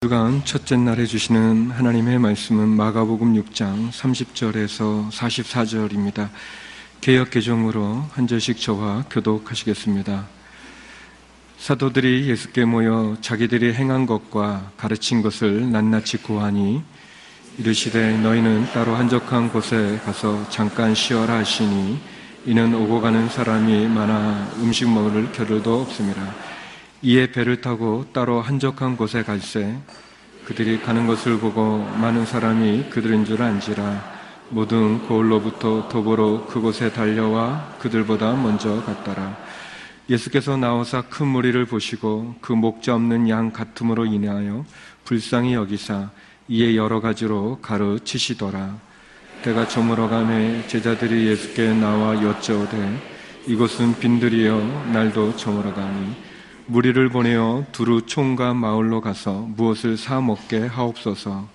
주간 첫째 날 해주시는 하나님의 말씀은 마가복음 6장 30절에서 44절입니다. 개역 개정으로 한 절씩 저와 교독하시겠습니다. 사도들이 예수께 모여 자기들이 행한 것과 가르친 것을 낱낱이 고하니 이르시되 너희는 따로 한적한 곳에 가서 잠깐 쉬어라 하시니 이는 오고 가는 사람이 많아 음식 먹을 겨를도 없음이라. 이에 배를 타고 따로 한적한 곳에 갈새 그들이 가는 것을 보고 많은 사람이 그들인 줄 안지라. 모든 고을로부터 도보로 그곳에 달려와 그들보다 먼저 갔더라. 예수께서 나오사 큰 무리를 보시고 그 목자 없는 양 같음으로 인하여 불쌍히 여기사 이에 여러 가지로 가르치시더라. 때가 저물어가매 제자들이 예수께 나와 여짜오되 이곳은 빈들이여 날도 저물어가니 무리를 보내어 두루 총과 마을로 가서 무엇을 사 먹게 하옵소서.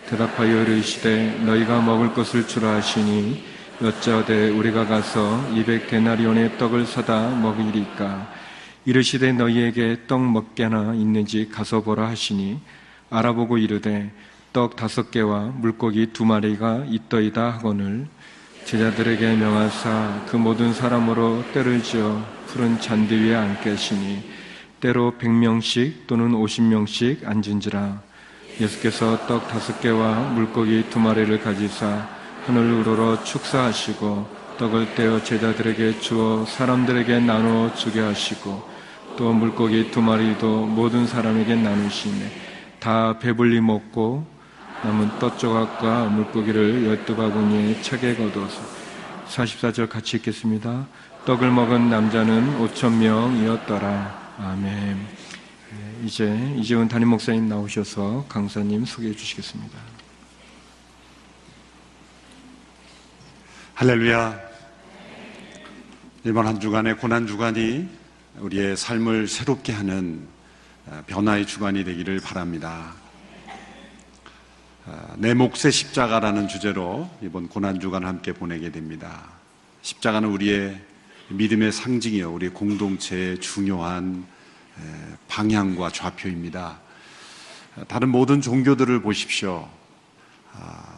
대답하여 이르시되 너희가 먹을 것을 주라 하시니 여짜오되 우리가 가서 200데나리온의 떡을 사다 먹으리까. 이르시되 너희에게 떡 몇 개나 있는지 가서 보라 하시니 알아보고 이르되 떡 5개와 물고기 2마리가 있더이다 하거늘 제자들에게 명하사 그 모든 사람으로 때를 지어 푸른 잔디 위에 앉게 하시니 때로 100명씩 또는 50명씩 앉은지라. 예수께서 떡 5개와 물고기 2마리를 가지사 하늘 우러러 축사하시고 떡을 떼어 제자들에게 주어 사람들에게 나누어 주게 하시고 또 물고기 2마리도 모든 사람에게 나누시네. 다 배불리 먹고 남은 떡 조각과 물고기를 12바구니에 차게 거두어서. 44절 같이 읽겠습니다. 떡을 먹은 남자는 5,000명이었더라. 아멘. 이제 이재훈 담임 목사님 나오셔서 강사님 소개해 주시겠습니다. 할렐루야. 이번 한 주간의 고난 주간이 우리의 삶을 새롭게 하는 변화의 주간이 되기를 바랍니다. 내 몫의 십자가라는 주제로 이번 고난 주간 함께 보내게 됩니다. 십자가는 우리의 믿음의 상징이요, 우리 공동체의 중요한 방향과 좌표입니다. 다른 모든 종교들을 보십시오.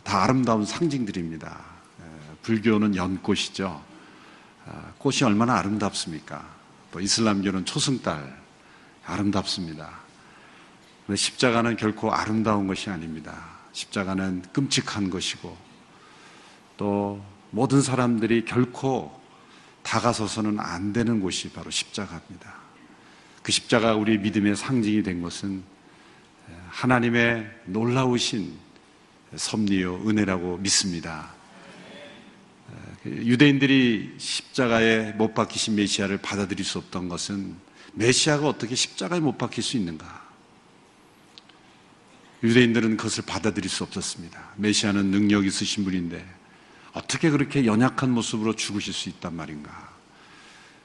다 아름다운 상징들입니다. 불교는 연꽃이죠. 꽃이 얼마나 아름답습니까? 또 이슬람교는 초승달, 아름답습니다. 그런데 십자가는 결코 아름다운 것이 아닙니다. 십자가는 끔찍한 것이고 또 모든 사람들이 결코 다가서서는 안 되는 곳이 바로 십자가입니다. 그 십자가가 우리 믿음의 상징이 된 것은 하나님의 놀라우신 섭리요 은혜라고 믿습니다. 유대인들이 십자가에 못 박히신 메시아를 받아들일 수 없던 것은 메시아가 어떻게 십자가에 못 박힐 수 있는가? 유대인들은 그것을 받아들일 수 없었습니다. 메시아는 능력 있으신 분인데 어떻게 그렇게 연약한 모습으로 죽으실 수 있단 말인가?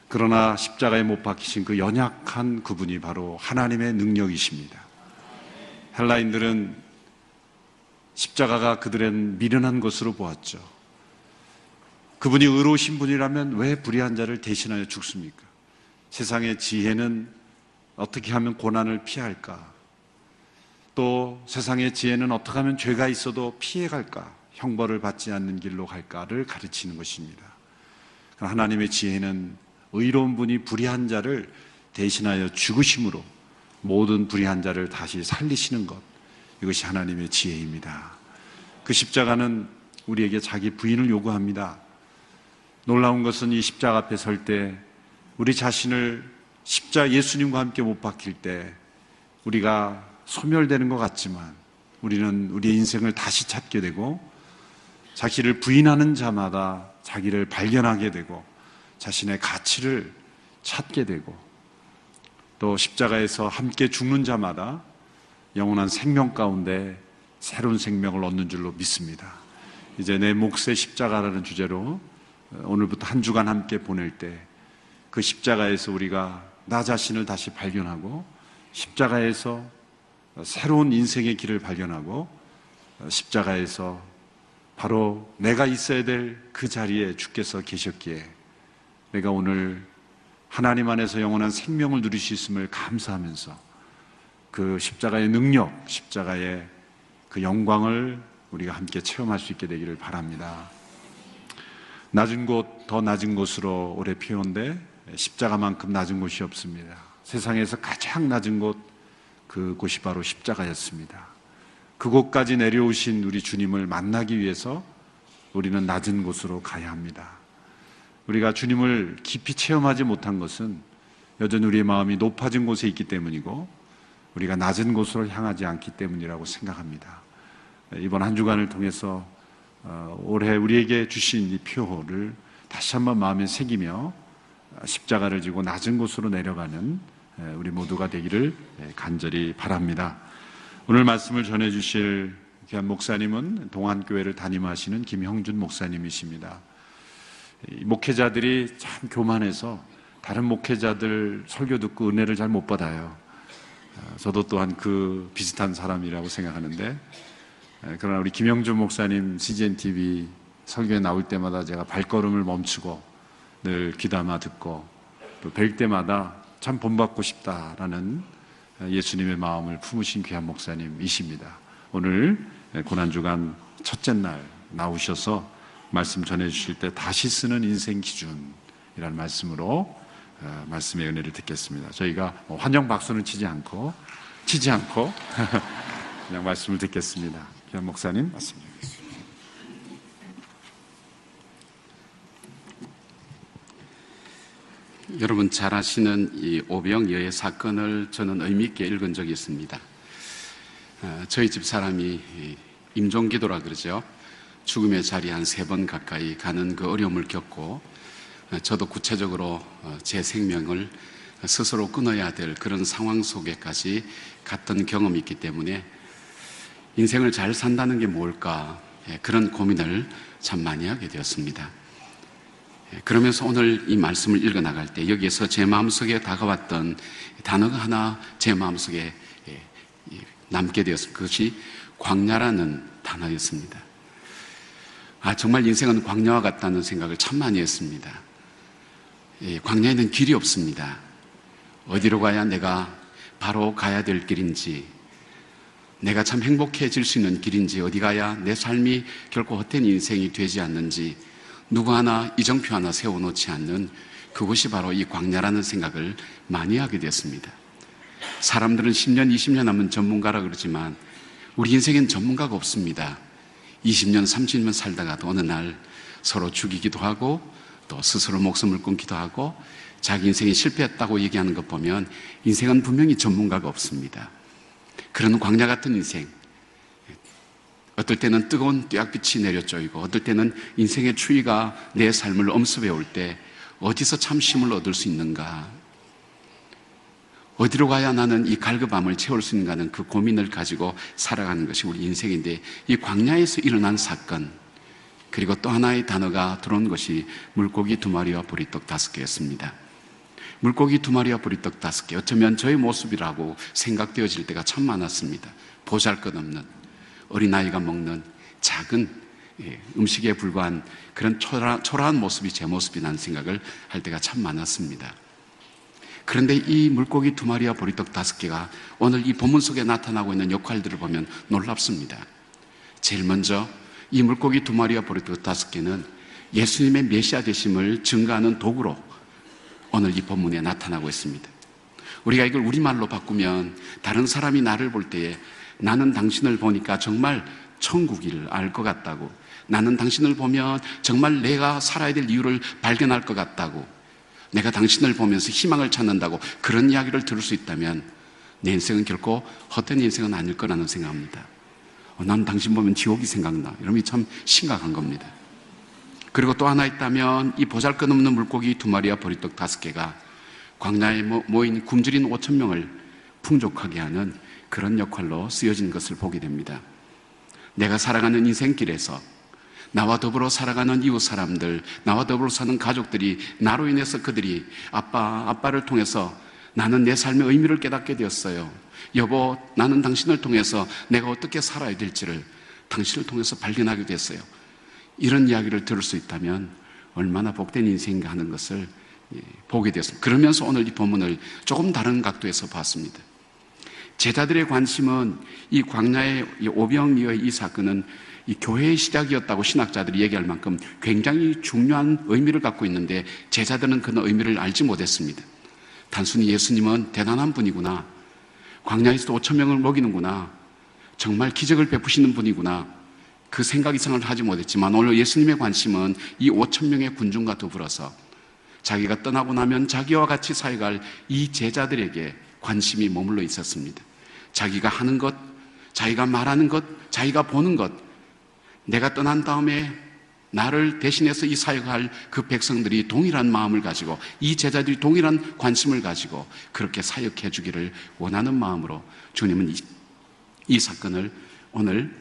그러나 십자가에 못 박히신 그 연약한 그분이 바로 하나님의 능력이십니다. 헬라인들은 십자가가 그들은 미련한 것으로 보았죠. 그분이 의로우신 분이라면 왜 불의한 자를 대신하여 죽습니까? 세상의 지혜는 어떻게 하면 고난을 피할까? 또 세상의 지혜는 어떻게 하면 죄가 있어도 피해갈까? 형벌을 받지 않는 길로 갈까를 가르치는 것입니다. 하나님의 지혜는 의로운 분이 불의한 자를 대신하여 죽으심으로 모든 불의한 자를 다시 살리시는 것, 이것이 하나님의 지혜입니다. 그 십자가는 우리에게 자기 부인을 요구합니다. 놀라운 것은 이 십자가 앞에 설 때 우리 자신을 십자가 예수님과 함께 못 박힐 때 우리가 소멸되는 것 같지만 우리는 우리의 인생을 다시 찾게 되고 자기를 부인하는 자마다 자기를 발견하게 되고 자신의 가치를 찾게 되고 또 십자가에서 함께 죽는 자마다 영원한 생명 가운데 새로운 생명을 얻는 줄로 믿습니다. 이제 내 몫의 십자가라는 주제로 오늘부터 한 주간 함께 보낼 때 그 십자가에서 우리가 나 자신을 다시 발견하고 십자가에서 새로운 인생의 길을 발견하고 십자가에서 바로 내가 있어야 될 그 자리에 주께서 계셨기에 내가 오늘 하나님 안에서 영원한 생명을 누릴 수 있음을 감사하면서 그 십자가의 능력, 십자가의 그 영광을 우리가 함께 체험할 수 있게 되기를 바랍니다. 낮은 곳, 더 낮은 곳으로 오래 피운데 십자가만큼 낮은 곳이 없습니다. 세상에서 가장 낮은 곳, 그곳이 바로 십자가였습니다. 그곳까지 내려오신 우리 주님을 만나기 위해서 우리는 낮은 곳으로 가야 합니다. 우리가 주님을 깊이 체험하지 못한 것은 여전히 우리의 마음이 높아진 곳에 있기 때문이고 우리가 낮은 곳으로 향하지 않기 때문이라고 생각합니다. 이번 한 주간을 통해서 올해 우리에게 주신 이 표를 다시 한번 마음에 새기며 십자가를 지고 낮은 곳으로 내려가는 우리 모두가 되기를 간절히 바랍니다. 오늘 말씀을 전해주실 귀한 목사님은 동안교회를 담임하시는 김형준 목사님이십니다. 목회자들이 참 교만해서 다른 목회자들 설교 듣고 은혜를 잘 못 받아요. 저도 또한 그 비슷한 사람이라고 생각하는데, 그러나 우리 김영준 목사님 CGN-TV 설교에 나올 때마다 제가 발걸음을 멈추고 늘 귀담아 듣고 또 뵐 때마다 참 본받고 싶다라는 예수님의 마음을 품으신 귀한 목사님이십니다. 오늘 고난주간 첫째 날 나오셔서 말씀 전해주실 때 다시 쓰는 인생 기준이라는 말씀으로 말씀의 은혜를 듣겠습니다. 저희가 환영 박수는 치지 않고 그냥 말씀을 듣겠습니다. 귀한 목사님 말씀 드리겠습니다. 여러분 잘 아시는 이 오병 여의 사건을 저는 의미 있게 읽은 적이 있습니다. 저희 집 사람이 임종기도라 그러죠. 죽음의 자리에 한 3번 가까이 가는 그 어려움을 겪고 저도 구체적으로 제 생명을 스스로 끊어야 될 그런 상황 속에까지 갔던 경험이 있기 때문에 인생을 잘 산다는 게 뭘까, 그런 고민을 참 많이 하게 되었습니다. 그러면서 오늘 이 말씀을 읽어 나갈 때 여기에서 제 마음속에 다가왔던 단어가 하나 제 마음속에 남게 되었습니다. 그것이 광야라는 단어였습니다. 정말 인생은 광야와 같다는 생각을 참 많이 했습니다. 광야에는 길이 없습니다. 어디로 가야 내가 바로 가야 될 길인지, 내가 참 행복해질 수 있는 길인지, 어디 가야 내 삶이 결코 헛된 인생이 되지 않는지 누구 하나 이정표 하나 세워놓지 않는 그것이 바로 이 광야라는 생각을 많이 하게 되었습니다. 사람들은 10년, 20년 하면 전문가라 그러지만 우리 인생엔 전문가가 없습니다. 20년, 30년 살다가도 어느 날 서로 죽이기도 하고 또 스스로 목숨을 끊기도 하고 자기 인생이 실패했다고 얘기하는 것 보면 인생은 분명히 전문가가 없습니다. 그런 광야 같은 인생, 어떨 때는 뜨거운 뙤약빛이 내려쪼이고 어떨 때는 인생의 추위가 내 삶을 엄습해 올 때 어디서 참 쉼을 얻을 수 있는가, 어디로 가야 나는 이 갈급함을 채울 수 있는가 하는 그 고민을 가지고 살아가는 것이 우리 인생인데, 이 광야에서 일어난 사건, 그리고 또 하나의 단어가 들어온 것이 물고기 2마리와 보리떡 5개였습니다. 물고기 2마리와 보리떡 5개, 어쩌면 저의 모습이라고 생각되어질 때가 참 많았습니다. 보잘것없는 어린아이가 먹는 작은 음식에 불과한 그런 초라한 모습이 제 모습이라는 생각을 할 때가 참 많았습니다. 그런데 이 물고기 2마리와 보리떡 5개가 오늘 이 본문 속에 나타나고 있는 역할들을 보면 놀랍습니다. 제일 먼저 이 물고기 2마리와 보리떡 5개는 예수님의 메시아 되심을 증거하는 도구로 오늘 이 본문에 나타나고 있습니다. 우리가 이걸 우리말로 바꾸면 다른 사람이 나를 볼 때에 나는 당신을 보니까 정말 천국을 알 것 같다고, 나는 당신을 보면 정말 내가 살아야 될 이유를 발견할 것 같다고, 내가 당신을 보면서 희망을 찾는다고, 그런 이야기를 들을 수 있다면 내 인생은 결코 헛된 인생은 아닐 거라는 생각합니다. 난 당신 보면 지옥이 생각나, 이러면 참 심각한 겁니다. 그리고 또 하나 있다면 이 보잘것없는 물고기 2마리와 보리떡 5개가 광야에 모인 굶주린 5,000명을 풍족하게 하는 그런 역할로 쓰여진 것을 보게 됩니다. 내가 살아가는 인생길에서 나와 더불어 살아가는 이웃 사람들, 나와 더불어 사는 가족들이 나로 인해서 그들이 아빠를 통해서 나는 내 삶의 의미를 깨닫게 되었어요. 여보, 나는 당신을 통해서 내가 어떻게 살아야 될지를 당신을 통해서 발견하게 됐어요. 이런 이야기를 들을 수 있다면 얼마나 복된 인생인가 하는 것을 보게 되었습니다. 그러면서 오늘 이 본문을 조금 다른 각도에서 봤습니다. 제자들의 관심은 이 광야의 이 오병이어의 이 사건은 이 교회의 시작이었다고 신학자들이 얘기할 만큼 굉장히 중요한 의미를 갖고 있는데 제자들은 그 의미를 알지 못했습니다. 단순히 예수님은 대단한 분이구나, 광야에서 5천 명을 먹이는구나, 정말 기적을 베푸시는 분이구나, 그 생각 이상을 하지 못했지만 오늘 예수님의 관심은 이 5천 명의 군중과 더불어서 자기가 떠나고 나면 자기와 같이 사역할 이 제자들에게 관심이 머물러 있었습니다. 자기가 하는 것, 자기가 말하는 것, 자기가 보는 것, 내가 떠난 다음에 나를 대신해서 이 사역할 그 백성들이 동일한 마음을 가지고, 이 제자들이 동일한 관심을 가지고 그렇게 사역해 주기를 원하는 마음으로 주님은 이 사건을 오늘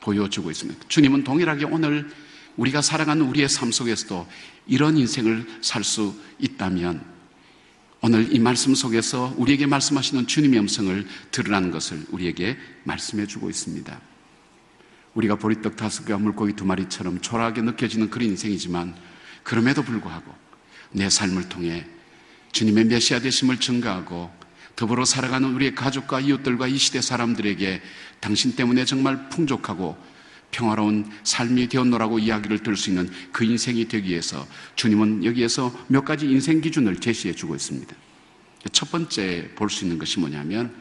보여주고 있습니다. 주님은 동일하게 오늘 우리가 살아가는 우리의 삶 속에서도 이런 인생을 살 수 있다면 오늘 이 말씀 속에서 우리에게 말씀하시는 주님의 음성을 들으라는 것을 우리에게 말씀해 주고 있습니다. 우리가 보리떡 5개와 물고기 2마리처럼 초라하게 느껴지는 그런 인생이지만 그럼에도 불구하고 내 삶을 통해 주님의 메시아 되심을 증거하고 더불어 살아가는 우리의 가족과 이웃들과 이 시대 사람들에게 당신 때문에 정말 풍족하고 평화로운 삶이 되었노라고 이야기를 들을 수 있는 그 인생이 되기 위해서 주님은 여기에서 몇 가지 인생 기준을 제시해 주고 있습니다. 첫 번째 볼 수 있는 것이 뭐냐면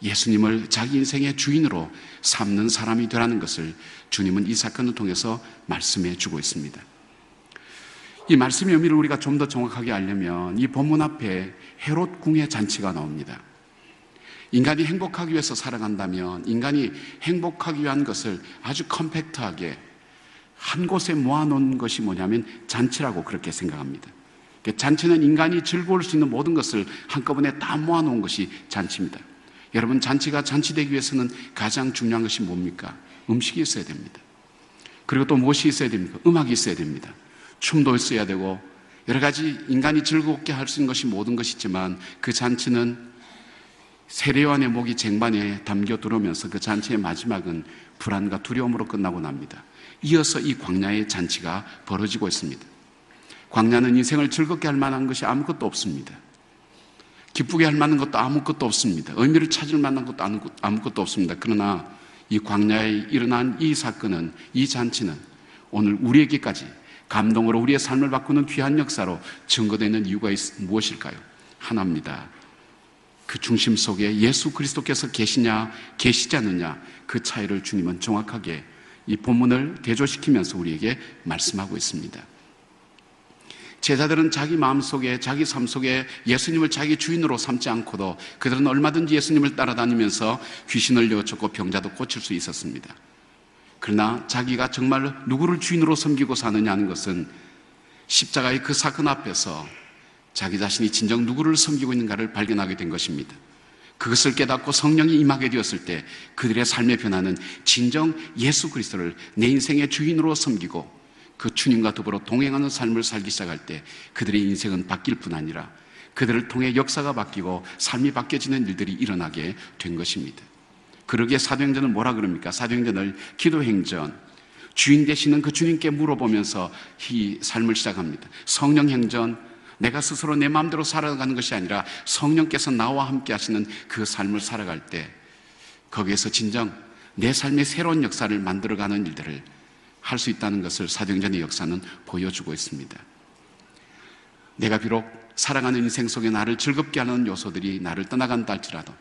예수님을 자기 인생의 주인으로 삼는 사람이 되라는 것을 주님은 이 사건을 통해서 말씀해 주고 있습니다. 이 말씀의 의미를 우리가 좀 더 정확하게 알려면 이 본문 앞에 헤롯 궁의 잔치가 나옵니다. 인간이 행복하기 위해서 살아간다면 인간이 행복하기 위한 것을 아주 컴팩트하게 한 곳에 모아놓은 것이 뭐냐면 잔치라고 그렇게 생각합니다. 잔치는 인간이 즐거울 수 있는 모든 것을 한꺼번에 다 모아놓은 것이 잔치입니다. 여러분, 잔치가 잔치되기 위해서는 가장 중요한 것이 뭡니까? 음식이 있어야 됩니다. 그리고 또 무엇이 있어야 됩니까? 음악이 있어야 됩니다. 춤도 있어야 되고 여러 가지 인간이 즐겁게 할 수 있는 것이 모든 것이 있지만 그 잔치는 세례요한의 목이 쟁반에 담겨 들어오면서 그 잔치의 마지막은 불안과 두려움으로 끝나고 납니다. 이어서 이 광야의 잔치가 벌어지고 있습니다. 광야는 인생을 즐겁게 할 만한 것이 아무것도 없습니다. 기쁘게 할 만한 것도 아무것도 없습니다. 의미를 찾을 만한 것도 아무것도 없습니다. 그러나 이 광야에 일어난 이 사건은, 이 잔치는 오늘 우리에게까지 감동으로 우리의 삶을 바꾸는 귀한 역사로 증거되는 이유가 무엇일까요? 하나입니다. 그 중심 속에 예수 그리스도께서 계시냐 계시지 않느냐, 그 차이를 주님은 정확하게 이 본문을 대조시키면서 우리에게 말씀하고 있습니다. 제자들은 자기 마음속에, 자기 삶 속에 예수님을 자기 주인으로 삼지 않고도 그들은 얼마든지 예수님을 따라다니면서 귀신을 내어쫓고 병자도 고칠 수 있었습니다. 그러나 자기가 정말 누구를 주인으로 섬기고 사느냐는 것은 십자가의 그 사건 앞에서 자기 자신이 진정 누구를 섬기고 있는가를 발견하게 된 것입니다. 그것을 깨닫고 성령이 임하게 되었을 때 그들의 삶의 변화는 진정 예수 그리스도를 내 인생의 주인으로 섬기고 그 주님과 더불어 동행하는 삶을 살기 시작할 때 그들의 인생은 바뀔 뿐 아니라 그들을 통해 역사가 바뀌고 삶이 바뀌어지는 일들이 일어나게 된 것입니다. 그러기에 사도행전은 뭐라 그럽니까? 사도행전을 기도행전, 주인 되시는 그 주님께 물어보면서 이 삶을 시작합니다. 성령행전, 내가 스스로 내 마음대로 살아가는 것이 아니라 성령께서 나와 함께 하시는 그 삶을 살아갈 때 거기에서 진정 내 삶의 새로운 역사를 만들어가는 일들을 할 수 있다는 것을 사도행전의 역사는 보여주고 있습니다. 내가 비록 살아가는 인생 속에 나를 즐겁게 하는 요소들이 나를 떠나간다 할지라도,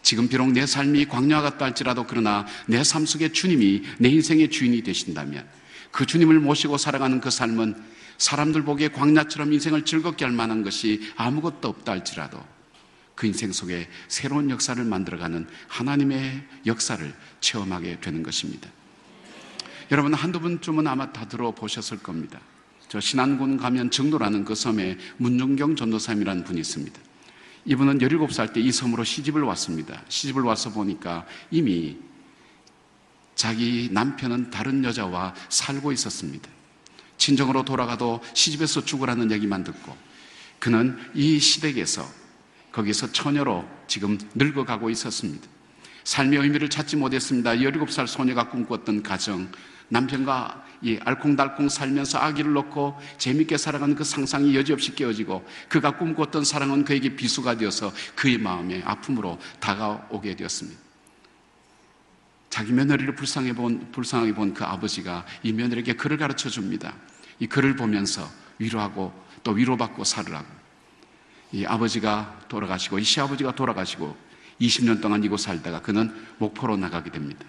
지금 비록 내 삶이 광야와 같다 할지라도, 그러나 내 삶 속에 주님이 내 인생의 주인이 되신다면 그 주님을 모시고 살아가는 그 삶은 사람들 보기에 광야처럼 인생을 즐겁게 할 만한 것이 아무것도 없다 할지라도 그 인생 속에 새로운 역사를 만들어가는 하나님의 역사를 체험하게 되는 것입니다. 여러분, 한두 분쯤은 아마 다 들어보셨을 겁니다. 저 신안군 가면 정도라는 그 섬에 문중경 전도사님이라는 분이 있습니다. 이분은 17살 때 이 섬으로 시집을 왔습니다. 시집을 와서 보니까 이미 자기 남편은 다른 여자와 살고 있었습니다. 친정으로 돌아가도 시집에서 죽으라는 얘기만 듣고 그는 이 시댁에서 거기서 처녀로 지금 늙어가고 있었습니다. 삶의 의미를 찾지 못했습니다. 17살 소녀가 꿈꿨던 가정, 남편과 이 알콩달콩 살면서 아기를 낳고 재밌게 살아가는 그 상상이 여지없이 깨어지고 그가 꿈꿨던 사랑은 그에게 비수가 되어서 그의 마음에 아픔으로 다가오게 되었습니다. 자기 며느리를 불쌍하게 본 그 아버지가 이 며느리에게 글을 가르쳐 줍니다. 이 글을 보면서 위로하고 또 위로받고 살으라고. 이 아버지가 돌아가시고 이 시아버지가 돌아가시고 20년 동안 이곳 살다가 그는 목포로 나가게 됩니다.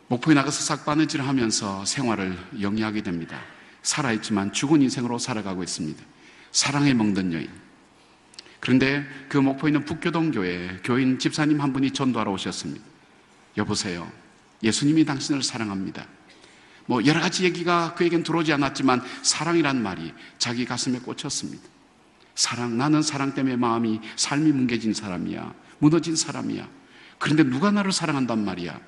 목포에 나가서 싹바느질을 하면서 생활을 영위하게 됩니다. 살아있지만 죽은 인생으로 살아가고 있습니다. 사랑에 먹는 여인. 그런데 그 목포에 있는 북교동교회 교인 집사님 한 분이 전도하러 오셨습니다. 여보세요, 예수님이 당신을 사랑합니다. 뭐 여러 가지 얘기가 그에겐 들어오지 않았지만 사랑이란 말이 자기 가슴에 꽂혔습니다. 사랑, 나는 사랑 때문에 삶이 뭉개진 사람이야. 무너진 사람이야. 그런데 누가 나를 사랑한단 말이야.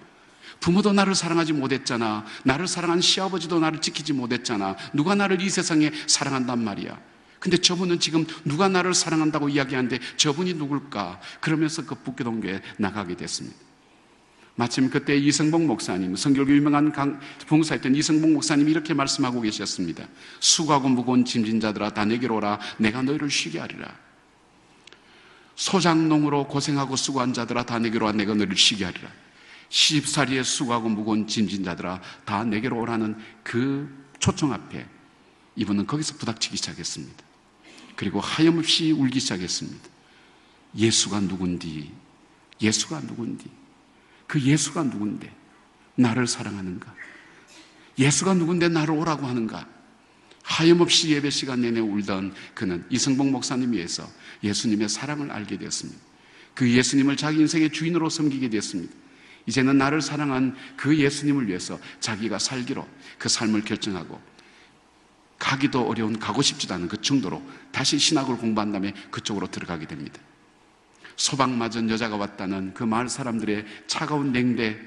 부모도 나를 사랑하지 못했잖아. 나를 사랑한 시아버지도 나를 지키지 못했잖아. 누가 나를 이 세상에 사랑한단 말이야. 근데 저분은 지금 누가 나를 사랑한다고 이야기하는데 저분이 누굴까? 그러면서 그 북교동교회에 나가게 됐습니다. 마침 그때 이승복 목사님, 성결교 유명한 봉사했던 이승복 목사님이 이렇게 말씀하고 계셨습니다. 수고하고 무거운 짐진 자들아 다 내게로 오라. 내가 너희를 쉬게 하리라. 소장농으로 고생하고 수고한 자들아 다 내게로 와. 내가 너희를 쉬게 하리라. 시집살이에 수고하고 무거운 짐진 자들아 다 내게로 오라는 그 초청 앞에 이분은 거기서 부닥치기 시작했습니다. 그리고 하염없이 울기 시작했습니다. 예수가 누군디? 예수가 누군디? 그 예수가 누군데 나를 사랑하는가? 예수가 누군데 나를 오라고 하는가? 하염없이 예배 시간 내내 울던 그는 이승복 목사님 위해서 예수님의 사랑을 알게 되었습니다. 그 예수님을 자기 인생의 주인으로 섬기게 되었습니다. 이제는 나를 사랑한 그 예수님을 위해서 자기가 살기로 그 삶을 결정하고 가기도 어려운, 가고 싶지도 않은 그 정도로 다시 신학을 공부한 다음에 그쪽으로 들어가게 됩니다. 소방맞은 여자가 왔다는 그 마을 사람들의 차가운 냉대,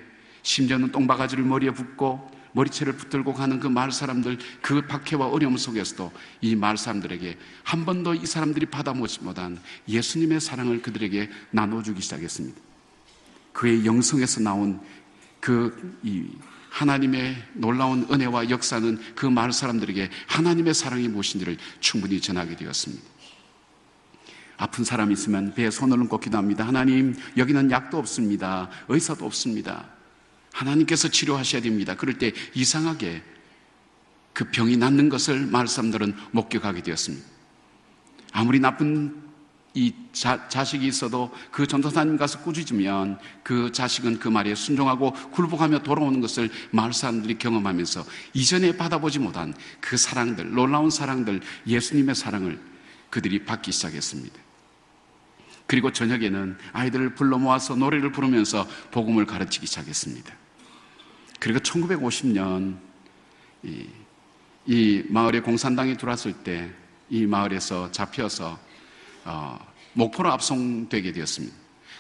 심지어는 똥바가지를 머리에 붓고 머리채를 붙들고 가는 그 마을 사람들, 그 박해와 어려움 속에서도 이 마을 사람들에게 한 번도 이 사람들이 받아보지 못한 예수님의 사랑을 그들에게 나눠주기 시작했습니다. 그의 영성에서 나온 이 하나님의 놀라운 은혜와 역사는 그 마을 사람들에게 하나님의 사랑이 무엇인지를 충분히 전하게 되었습니다. 아픈 사람이 있으면 배에 손을 얹고 기도합니다. 하나님, 여기는 약도 없습니다. 의사도 없습니다. 하나님께서 치료하셔야 됩니다. 그럴 때 이상하게 그 병이 낫는 것을 마을 사람들은 목격하게 되었습니다. 아무리 나쁜 이 자식이 있어도 그 전도사님 가서 꾸짖으면 그 자식은 그 말에 순종하고 굴복하며 돌아오는 것을 마을 사람들이 경험하면서 이전에 받아보지 못한 그 사랑들, 놀라운 사랑들, 예수님의 사랑을 그들이 받기 시작했습니다. 그리고 저녁에는 아이들을 불러 모아서 노래를 부르면서 복음을 가르치기 시작했습니다. 그리고 1950년 이 마을에 공산당이 들어왔을 때 이 마을에서 잡혀서 목포로 압송되게 되었습니다.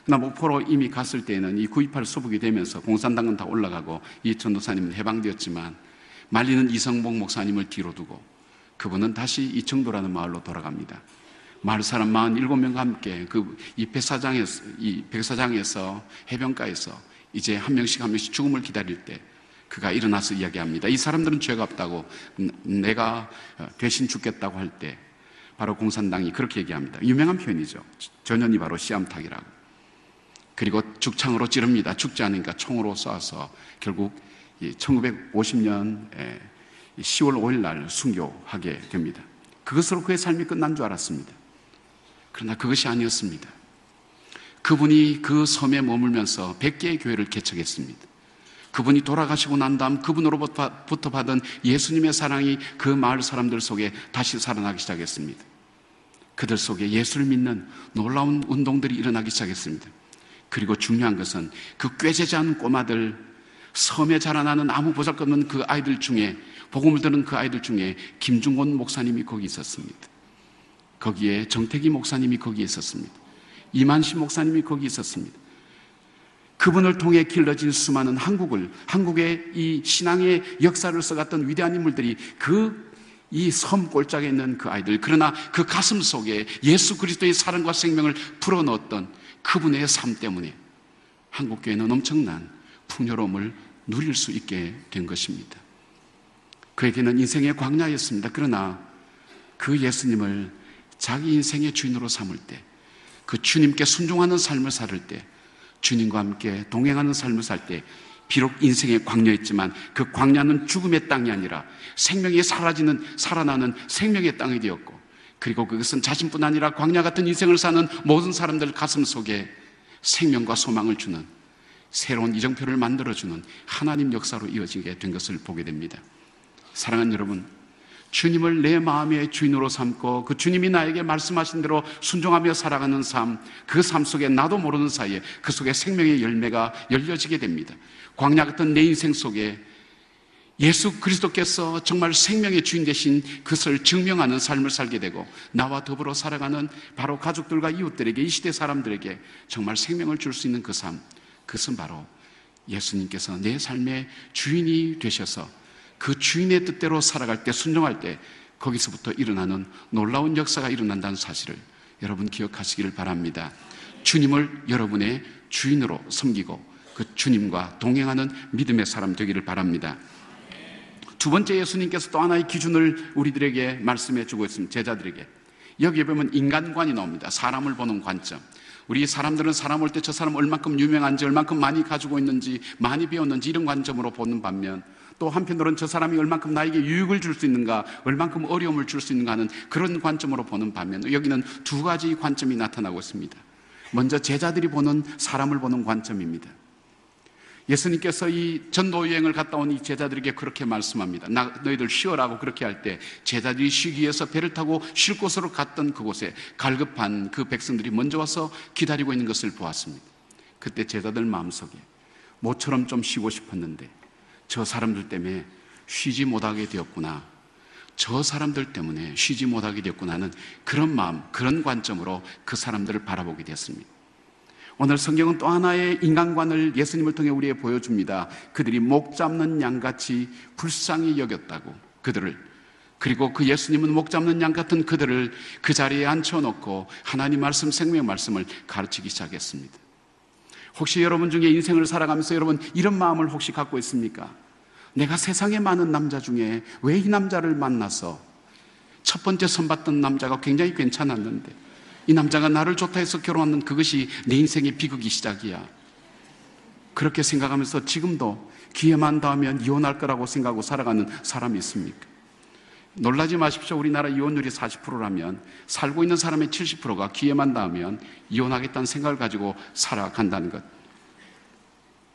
그러나 목포로 이미 갔을 때에는 이 9.28 수복이 되면서 공산당은 다 올라가고 이 전도사님은 해방되었지만 말리는 이승복 목사님을 뒤로 두고 그분은 다시 이 정도라는 마을로 돌아갑니다. 마을 사람 47명과 함께 이 백사장에서 해변가에서 이제 한 명씩 죽음을 기다릴 때 그가 일어나서 이야기합니다. 이 사람들은 죄가 없다고 내가 대신 죽겠다고 할 때 바로 공산당이 그렇게 얘기합니다. 유명한 표현이죠. 전현이 바로 씨암탉이라고. 그리고 죽창으로 찌릅니다. 죽지 않으니까 총으로 쏴서 결국 1950년 10월 5일 날 순교하게 됩니다. 그것으로 그의 삶이 끝난 줄 알았습니다. 그러나 그것이 아니었습니다. 그분이 그 섬에 머물면서 100개의 교회를 개척했습니다. 그분이 돌아가시고 난 다음 그분으로부터 받은 예수님의 사랑이 그 마을 사람들 속에 다시 살아나기 시작했습니다. 그들 속에 예수를 믿는 놀라운 운동들이 일어나기 시작했습니다. 그리고 중요한 것은 그 꾀재지 않은 꼬마들, 섬에 자라나는 아무 보잘것없는 그 아이들 중에, 복음을 듣는 그 아이들 중에 김중곤 목사님이 거기 있었습니다. 거기에 정태기 목사님이 거기 있었습니다. 이만시 목사님이 거기 있었습니다. 그분을 통해 길러진 수많은 한국의 이 신앙의 역사를 써갔던 위대한 인물들이 이 섬 골짜기에 있는 그 아이들, 그러나 그 가슴 속에 예수 그리스도의 사랑과 생명을 풀어넣었던 그분의 삶 때문에 한국교회는 엄청난 풍요로움을 누릴 수 있게 된 것입니다. 그에게는 인생의 광야였습니다. 그러나 그 예수님을 자기 인생의 주인으로 삼을 때, 그 주님께 순종하는 삶을 살 때, 주님과 함께 동행하는 삶을 살 때, 비록 인생의 광야였지만 그 광야는 죽음의 땅이 아니라 생명이 살아나는 생명의 땅이 되었고, 그리고 그것은 자신뿐 아니라 광야 같은 인생을 사는 모든 사람들 가슴 속에 생명과 소망을 주는, 새로운 이정표를 만들어주는 하나님 역사로 이어지게 된 것을 보게 됩니다. 사랑하는 여러분, 주님을 내 마음의 주인으로 삼고 그 주님이 나에게 말씀하신 대로 순종하며 살아가는 삶, 그 삶 속에 나도 모르는 사이에 그 속에 생명의 열매가 열려지게 됩니다. 광야 같은 내 인생 속에 예수 그리스도께서 정말 생명의 주인 되신 그것을 증명하는 삶을 살게 되고, 나와 더불어 살아가는 바로 가족들과 이웃들에게, 이 시대 사람들에게 정말 생명을 줄 수 있는 그 삶, 그것은 바로 예수님께서 내 삶의 주인이 되셔서 그 주인의 뜻대로 살아갈 때, 순종할 때 거기서부터 일어나는 놀라운 역사가 일어난다는 사실을 여러분 기억하시기를 바랍니다. 주님을 여러분의 주인으로 섬기고 그 주님과 동행하는 믿음의 사람 되기를 바랍니다. 두 번째, 예수님께서 또 하나의 기준을 우리들에게 말씀해 주고 있습니다. 제자들에게. 여기에 보면 인간관이 나옵니다. 사람을 보는 관점. 우리 사람들은 사람 볼 때 저 사람 얼만큼 유명한지, 얼만큼 많이 가지고 있는지, 많이 배웠는지 이런 관점으로 보는 반면, 또 한편으로는 저 사람이 얼만큼 나에게 유익을 줄 수 있는가, 얼만큼 어려움을 줄 수 있는가 하는 그런 관점으로 보는 반면, 여기는 두 가지 관점이 나타나고 있습니다. 먼저 제자들이 보는, 사람을 보는 관점입니다. 예수님께서 이 전도 여행을 갔다 온 이 제자들에게 그렇게 말씀합니다. 너희들 쉬어라고 그렇게 할 때 제자들이 쉬기 위해서 배를 타고 쉴 곳으로 갔던 그곳에 갈급한 그 백성들이 먼저 와서 기다리고 있는 것을 보았습니다. 그때 제자들 마음속에 모처럼 좀 쉬고 싶었는데 저 사람들 때문에 쉬지 못하게 되었구나, 저 사람들 때문에 쉬지 못하게 되었구나 하는 그런 마음, 그런 관점으로 그 사람들을 바라보게 되었습니다. 오늘 성경은 또 하나의 인간관을 예수님을 통해 우리에게 보여줍니다. 그들이 목 잡는 양같이 불쌍히 여겼다고, 그들을, 그리고 그 예수님은 목 잡는 양 같은 그들을 그 자리에 앉혀놓고 하나님 말씀, 생명의 말씀을 가르치기 시작했습니다. 혹시 여러분 중에 인생을 살아가면서 여러분 이런 마음을 혹시 갖고 있습니까? 내가 세상에 많은 남자 중에 왜 이 남자를 만나서 첫 번째 선봤던 남자가 굉장히 괜찮았는데 이 남자가 나를 좋다 해서 결혼하는 그것이 내 인생의 비극이 시작이야. 그렇게 생각하면서 지금도 기회만 닿으면 이혼할 거라고 생각하고 살아가는 사람이 있습니까? 놀라지 마십시오. 우리나라 이혼율이 40%라면 살고 있는 사람의 70%가 기회만 닿으면 이혼하겠다는 생각을 가지고 살아간다는 것.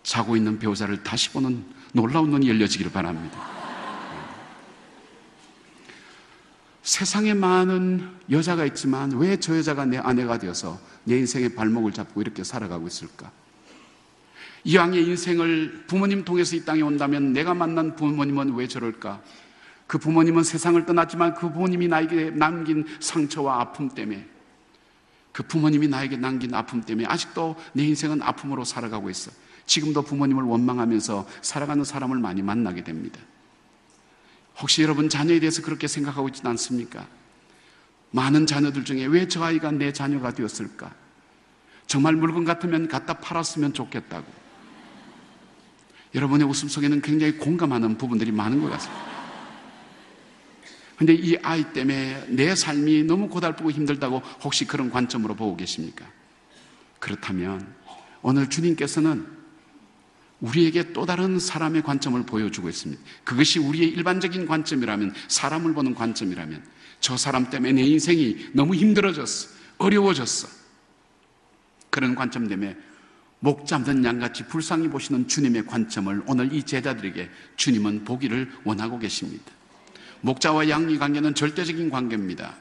자고 있는 배우자를 다시 보는 놀라운 눈이 열려지기를 바랍니다. 세상에 많은 여자가 있지만 왜 저 여자가 내 아내가 되어서 내 인생의 발목을 잡고 이렇게 살아가고 있을까? 이왕의 인생을 부모님 통해서 이 땅에 온다면 내가 만난 부모님은 왜 저럴까? 그 부모님은 세상을 떠났지만 그 부모님이 나에게 남긴 상처와 아픔 때문에, 그 부모님이 나에게 남긴 아픔 때문에 아직도 내 인생은 아픔으로 살아가고 있어. 지금도 부모님을 원망하면서 살아가는 사람을 많이 만나게 됩니다. 혹시 여러분 자녀에 대해서 그렇게 생각하고 있지는 않습니까? 많은 자녀들 중에 왜 저 아이가 내 자녀가 되었을까? 정말 물건 같으면 갖다 팔았으면 좋겠다고. 여러분의 웃음 속에는 굉장히 공감하는 부분들이 많은 것 같습니다. 그런데 이 아이 때문에 내 삶이 너무 고달프고 힘들다고 혹시 그런 관점으로 보고 계십니까? 그렇다면 오늘 주님께서는 우리에게 또 다른 사람의 관점을 보여주고 있습니다. 그것이 우리의 일반적인 관점이라면, 사람을 보는 관점이라면, 저 사람 때문에 내 인생이 너무 힘들어졌어, 어려워졌어, 그런 관점 때문에 목 잡는 양같이 불쌍히 보시는 주님의 관점을 오늘 이 제자들에게 주님은 보기를 원하고 계십니다. 목자와 양의 관계는 절대적인 관계입니다.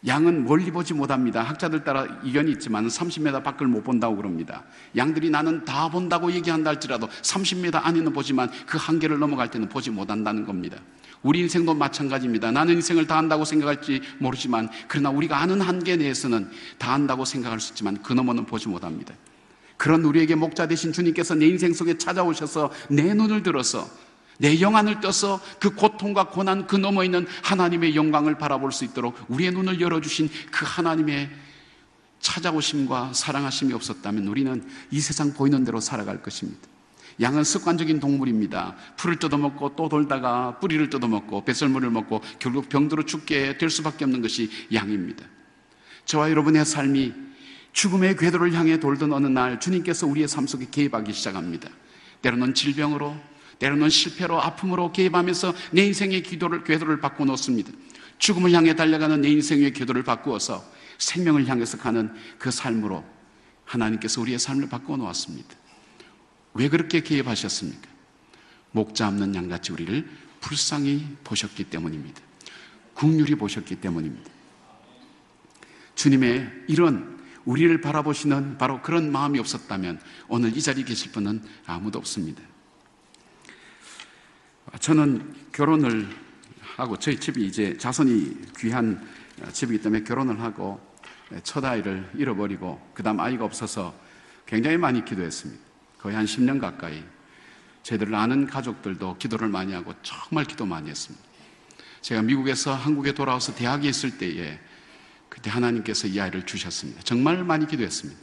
양은 멀리 보지 못합니다. 학자들 따라 이견이 있지만 30m 밖을 못 본다고 그럽니다. 양들이 나는 다 본다고 얘기한다 할지라도 30m 안에는 보지만 그 한계를 넘어갈 때는 보지 못한다는 겁니다. 우리 인생도 마찬가지입니다. 나는 인생을 다 안다고 생각할지 모르지만, 그러나 우리가 아는 한계 내에서는 다 안다고 생각할 수 있지만 그 너머는 보지 못합니다. 그런 우리에게 목자 되신 주님께서 내 인생 속에 찾아오셔서 내 눈을 들어서, 내 영안을 떠서 그 고통과 고난 그 너머에 있는 하나님의 영광을 바라볼 수 있도록 우리의 눈을 열어주신 그 하나님의 찾아오심과 사랑하심이 없었다면 우리는 이 세상 보이는 대로 살아갈 것입니다. 양은 습관적인 동물입니다. 풀을 뜯어먹고 또 돌다가 뿌리를 뜯어먹고 배설물을 먹고 결국 병들어 죽게 될 수밖에 없는 것이 양입니다. 저와 여러분의 삶이 죽음의 궤도를 향해 돌던 어느 날 주님께서 우리의 삶 속에 개입하기 시작합니다. 때로는 질병으로, 때로는 실패로, 아픔으로 개입하면서 내 인생의 궤도를 바꿔놓습니다. 죽음을 향해 달려가는 내 인생의 궤도를 바꾸어서 생명을 향해서 가는 그 삶으로 하나님께서 우리의 삶을 바꿔놓았습니다. 왜 그렇게 개입하셨습니까? 목자 없는 양같이 우리를 불쌍히 보셨기 때문입니다. 긍휼히 보셨기 때문입니다. 주님의 이런 우리를 바라보시는 바로 그런 마음이 없었다면 오늘 이 자리에 계실 분은 아무도 없습니다. 저는 결혼을 하고 저희 집이 이제 자손이 귀한 집이기 때문에 결혼을 하고 첫 아이를 잃어버리고 그 다음 아이가 없어서 굉장히 많이 기도했습니다. 거의 한 10년 가까이 저희들을 아는 가족들도 기도를 많이 하고 정말 기도 많이 했습니다. 제가 미국에서 한국에 돌아와서 대학에 있을 때에 그때 하나님께서 이 아이를 주셨습니다. 정말 많이 기도했습니다.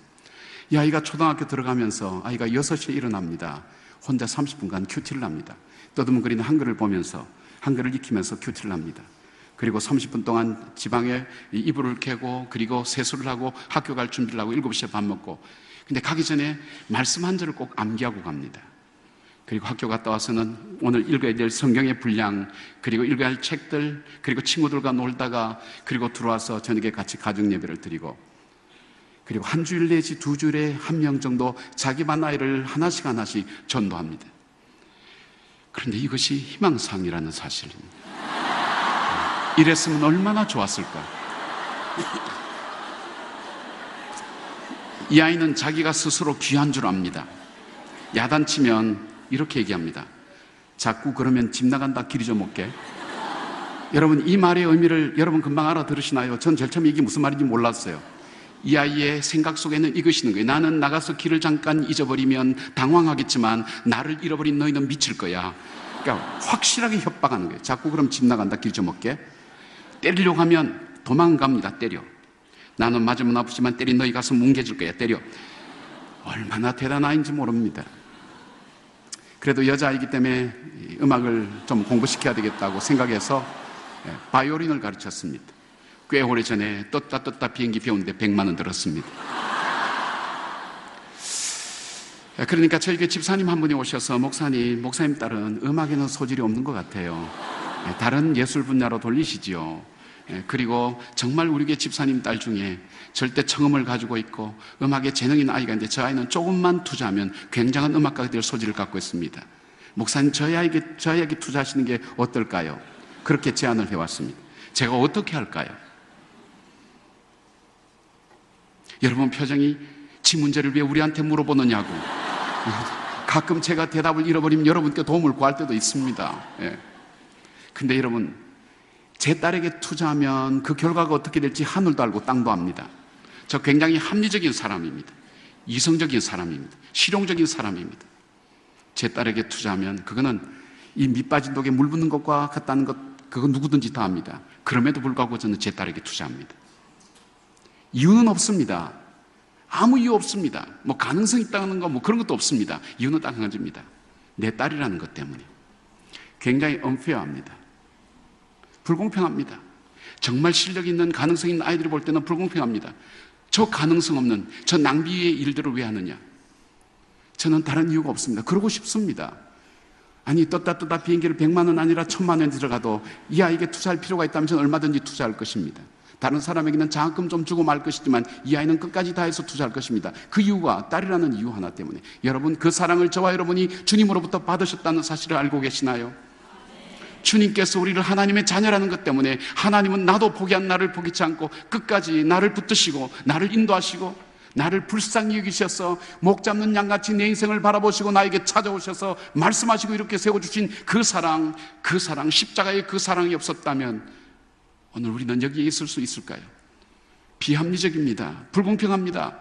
이 아이가 초등학교 들어가면서 아이가 6시에 일어납니다. 혼자 30분간 큐티를 합니다. 떠드문거리는 한글을 보면서 한글을 익히면서 큐티를 합니다. 그리고 30분 동안 지방에 이불을 개고 그리고 세수를 하고 학교 갈 준비를 하고 7시에 밥 먹고 근데 가기 전에 말씀 한 절을 꼭 암기하고 갑니다. 그리고 학교 갔다 와서는 오늘 읽어야 될 성경의 분량 그리고 읽어야 할 책들 그리고 친구들과 놀다가 그리고 들어와서 저녁에 같이 가정 예배를 드리고 그리고 한 주일 내지 2주일에 한 명 정도 자기 반 아이를 하나씩 전도합니다. 그런데 이것이 희망상이라는 사실입니다. 이랬으면 얼마나 좋았을까. 이 아이는 자기가 스스로 귀한 줄 압니다. 야단치면 이렇게 얘기합니다. 자꾸 그러면 집 나간다 길이 좀 먹게. 여러분 이 말의 의미를 여러분 금방 알아들으시나요? 전 제일 처음에 이게 무슨 말인지 몰랐어요. 이 아이의 생각 속에는 이것이 있는 거예요. 나는 나가서 길을 잠깐 잊어버리면 당황하겠지만 나를 잃어버린 너희는 미칠 거야. 그러니까 확실하게 협박하는 거예요. 자꾸 그럼 집 나간다 길 좀 먹게. 때리려고 하면 도망갑니다. 때려. 나는 맞으면 아프지만 때린 너희 가서 뭉개질 거야. 때려. 얼마나 대단한 아이인지 모릅니다. 그래도 여자아이기 때문에 음악을 좀 공부시켜야 되겠다고 생각해서 바이올린을 가르쳤습니다. 꽤 오래전에 떴다 비행기 배우는데 100만 원 들었습니다. 그러니까 저희 교 집사님 한 분이 오셔서 목사님 딸은 음악에는 소질이 없는 것 같아요. 다른 예술 분야로 돌리시지요. 그리고 정말 우리 교회 집사님 딸 중에 절대 청음을 가지고 있고 음악에 재능 있는 아이가 있는데 저 아이는 조금만 투자하면 굉장한 음악가가 될 소질을 갖고 있습니다. 목사님 저희 아이에게 투자하시는 게 어떨까요? 그렇게 제안을 해왔습니다. 제가 어떻게 할까요? 여러분 표정이 지 문제를 왜 우리한테 물어보느냐고. 가끔 제가 대답을 잃어버리면 여러분께 도움을 구할 때도 있습니다. 근데 여러분 제 딸에게 투자하면 그 결과가 어떻게 될지 하늘도 알고 땅도 압니다. 저 굉장히 합리적인 사람입니다. 이성적인 사람입니다. 실용적인 사람입니다. 제 딸에게 투자하면 그거는 이 밑빠진 독에 물 붓는 것과 같다는 것 그거 누구든지 다 압니다. 그럼에도 불구하고 저는 제 딸에게 투자합니다. 이유는 없습니다. 아무 이유 없습니다. 뭐 가능성 있다는 거 뭐 그런 것도 없습니다. 이유는 딱 한 가지입니다. 내 딸이라는 것 때문에. 굉장히 unfair합니다. 불공평합니다. 정말 실력 있는 가능성 있는 아이들이 볼 때는 불공평합니다. 저 가능성 없는 저 낭비의 일들을 왜 하느냐? 저는 다른 이유가 없습니다. 그러고 싶습니다. 아니 떴다 비행기를 100만 원 아니라 1000만 원이 들어가도 이 아이에게 투자할 필요가 있다면 저는 얼마든지 투자할 것입니다. 다른 사람에게는 장학금 좀 주고 말 것이지만 이 아이는 끝까지 다해서 투자할 것입니다. 그 이유가 딸이라는 이유 하나 때문에. 여러분 그 사랑을 저와 여러분이 주님으로부터 받으셨다는 사실을 알고 계시나요? 주님께서 우리를 하나님의 자녀라는 것 때문에 하나님은 나도 포기한 나를 포기치 않고 끝까지 나를 붙드시고 나를 인도하시고 나를 불쌍히 여기셔서 목 잡는 양같이 내 인생을 바라보시고 나에게 찾아오셔서 말씀하시고 이렇게 세워주신 그 사랑 십자가의 그 사랑이 없었다면 오늘 우리는 여기에 있을 수 있을까요? 비합리적입니다. 불공평합니다.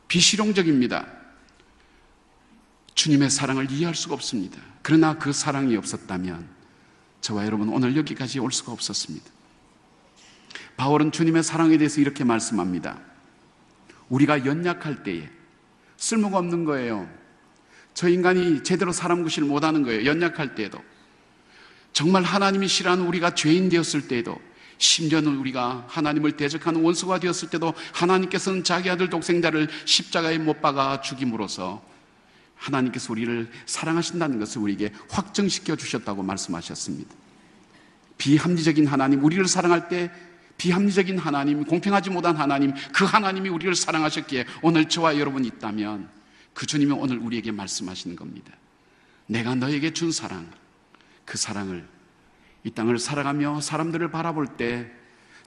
비실용적입니다. 주님의 사랑을 이해할 수가 없습니다. 그러나 그 사랑이 없었다면 저와 여러분 오늘 여기까지 올 수가 없었습니다. 바울은 주님의 사랑에 대해서 이렇게 말씀합니다. 우리가 연약할 때에 쓸모가 없는 거예요. 저 인간이 제대로 사람 구실을 못하는 거예요. 연약할 때에도, 정말 하나님이 싫어하는 우리가 죄인 되었을 때에도, 심지어는 우리가 하나님을 대적하는 원수가 되었을 때도 하나님께서는 자기 아들 독생자를 십자가에 못 박아 죽임으로써 하나님께서 우리를 사랑하신다는 것을 우리에게 확정시켜 주셨다고 말씀하셨습니다. 비합리적인 하나님, 우리를 사랑할 때 비합리적인 하나님, 공평하지 못한 하나님, 그 하나님이 우리를 사랑하셨기에 오늘 저와 여러분이 있다면 그 주님이 오늘 우리에게 말씀하시는 겁니다. 내가 너에게 준 사랑, 그 사랑을 이 땅을 살아가며 사람들을 바라볼 때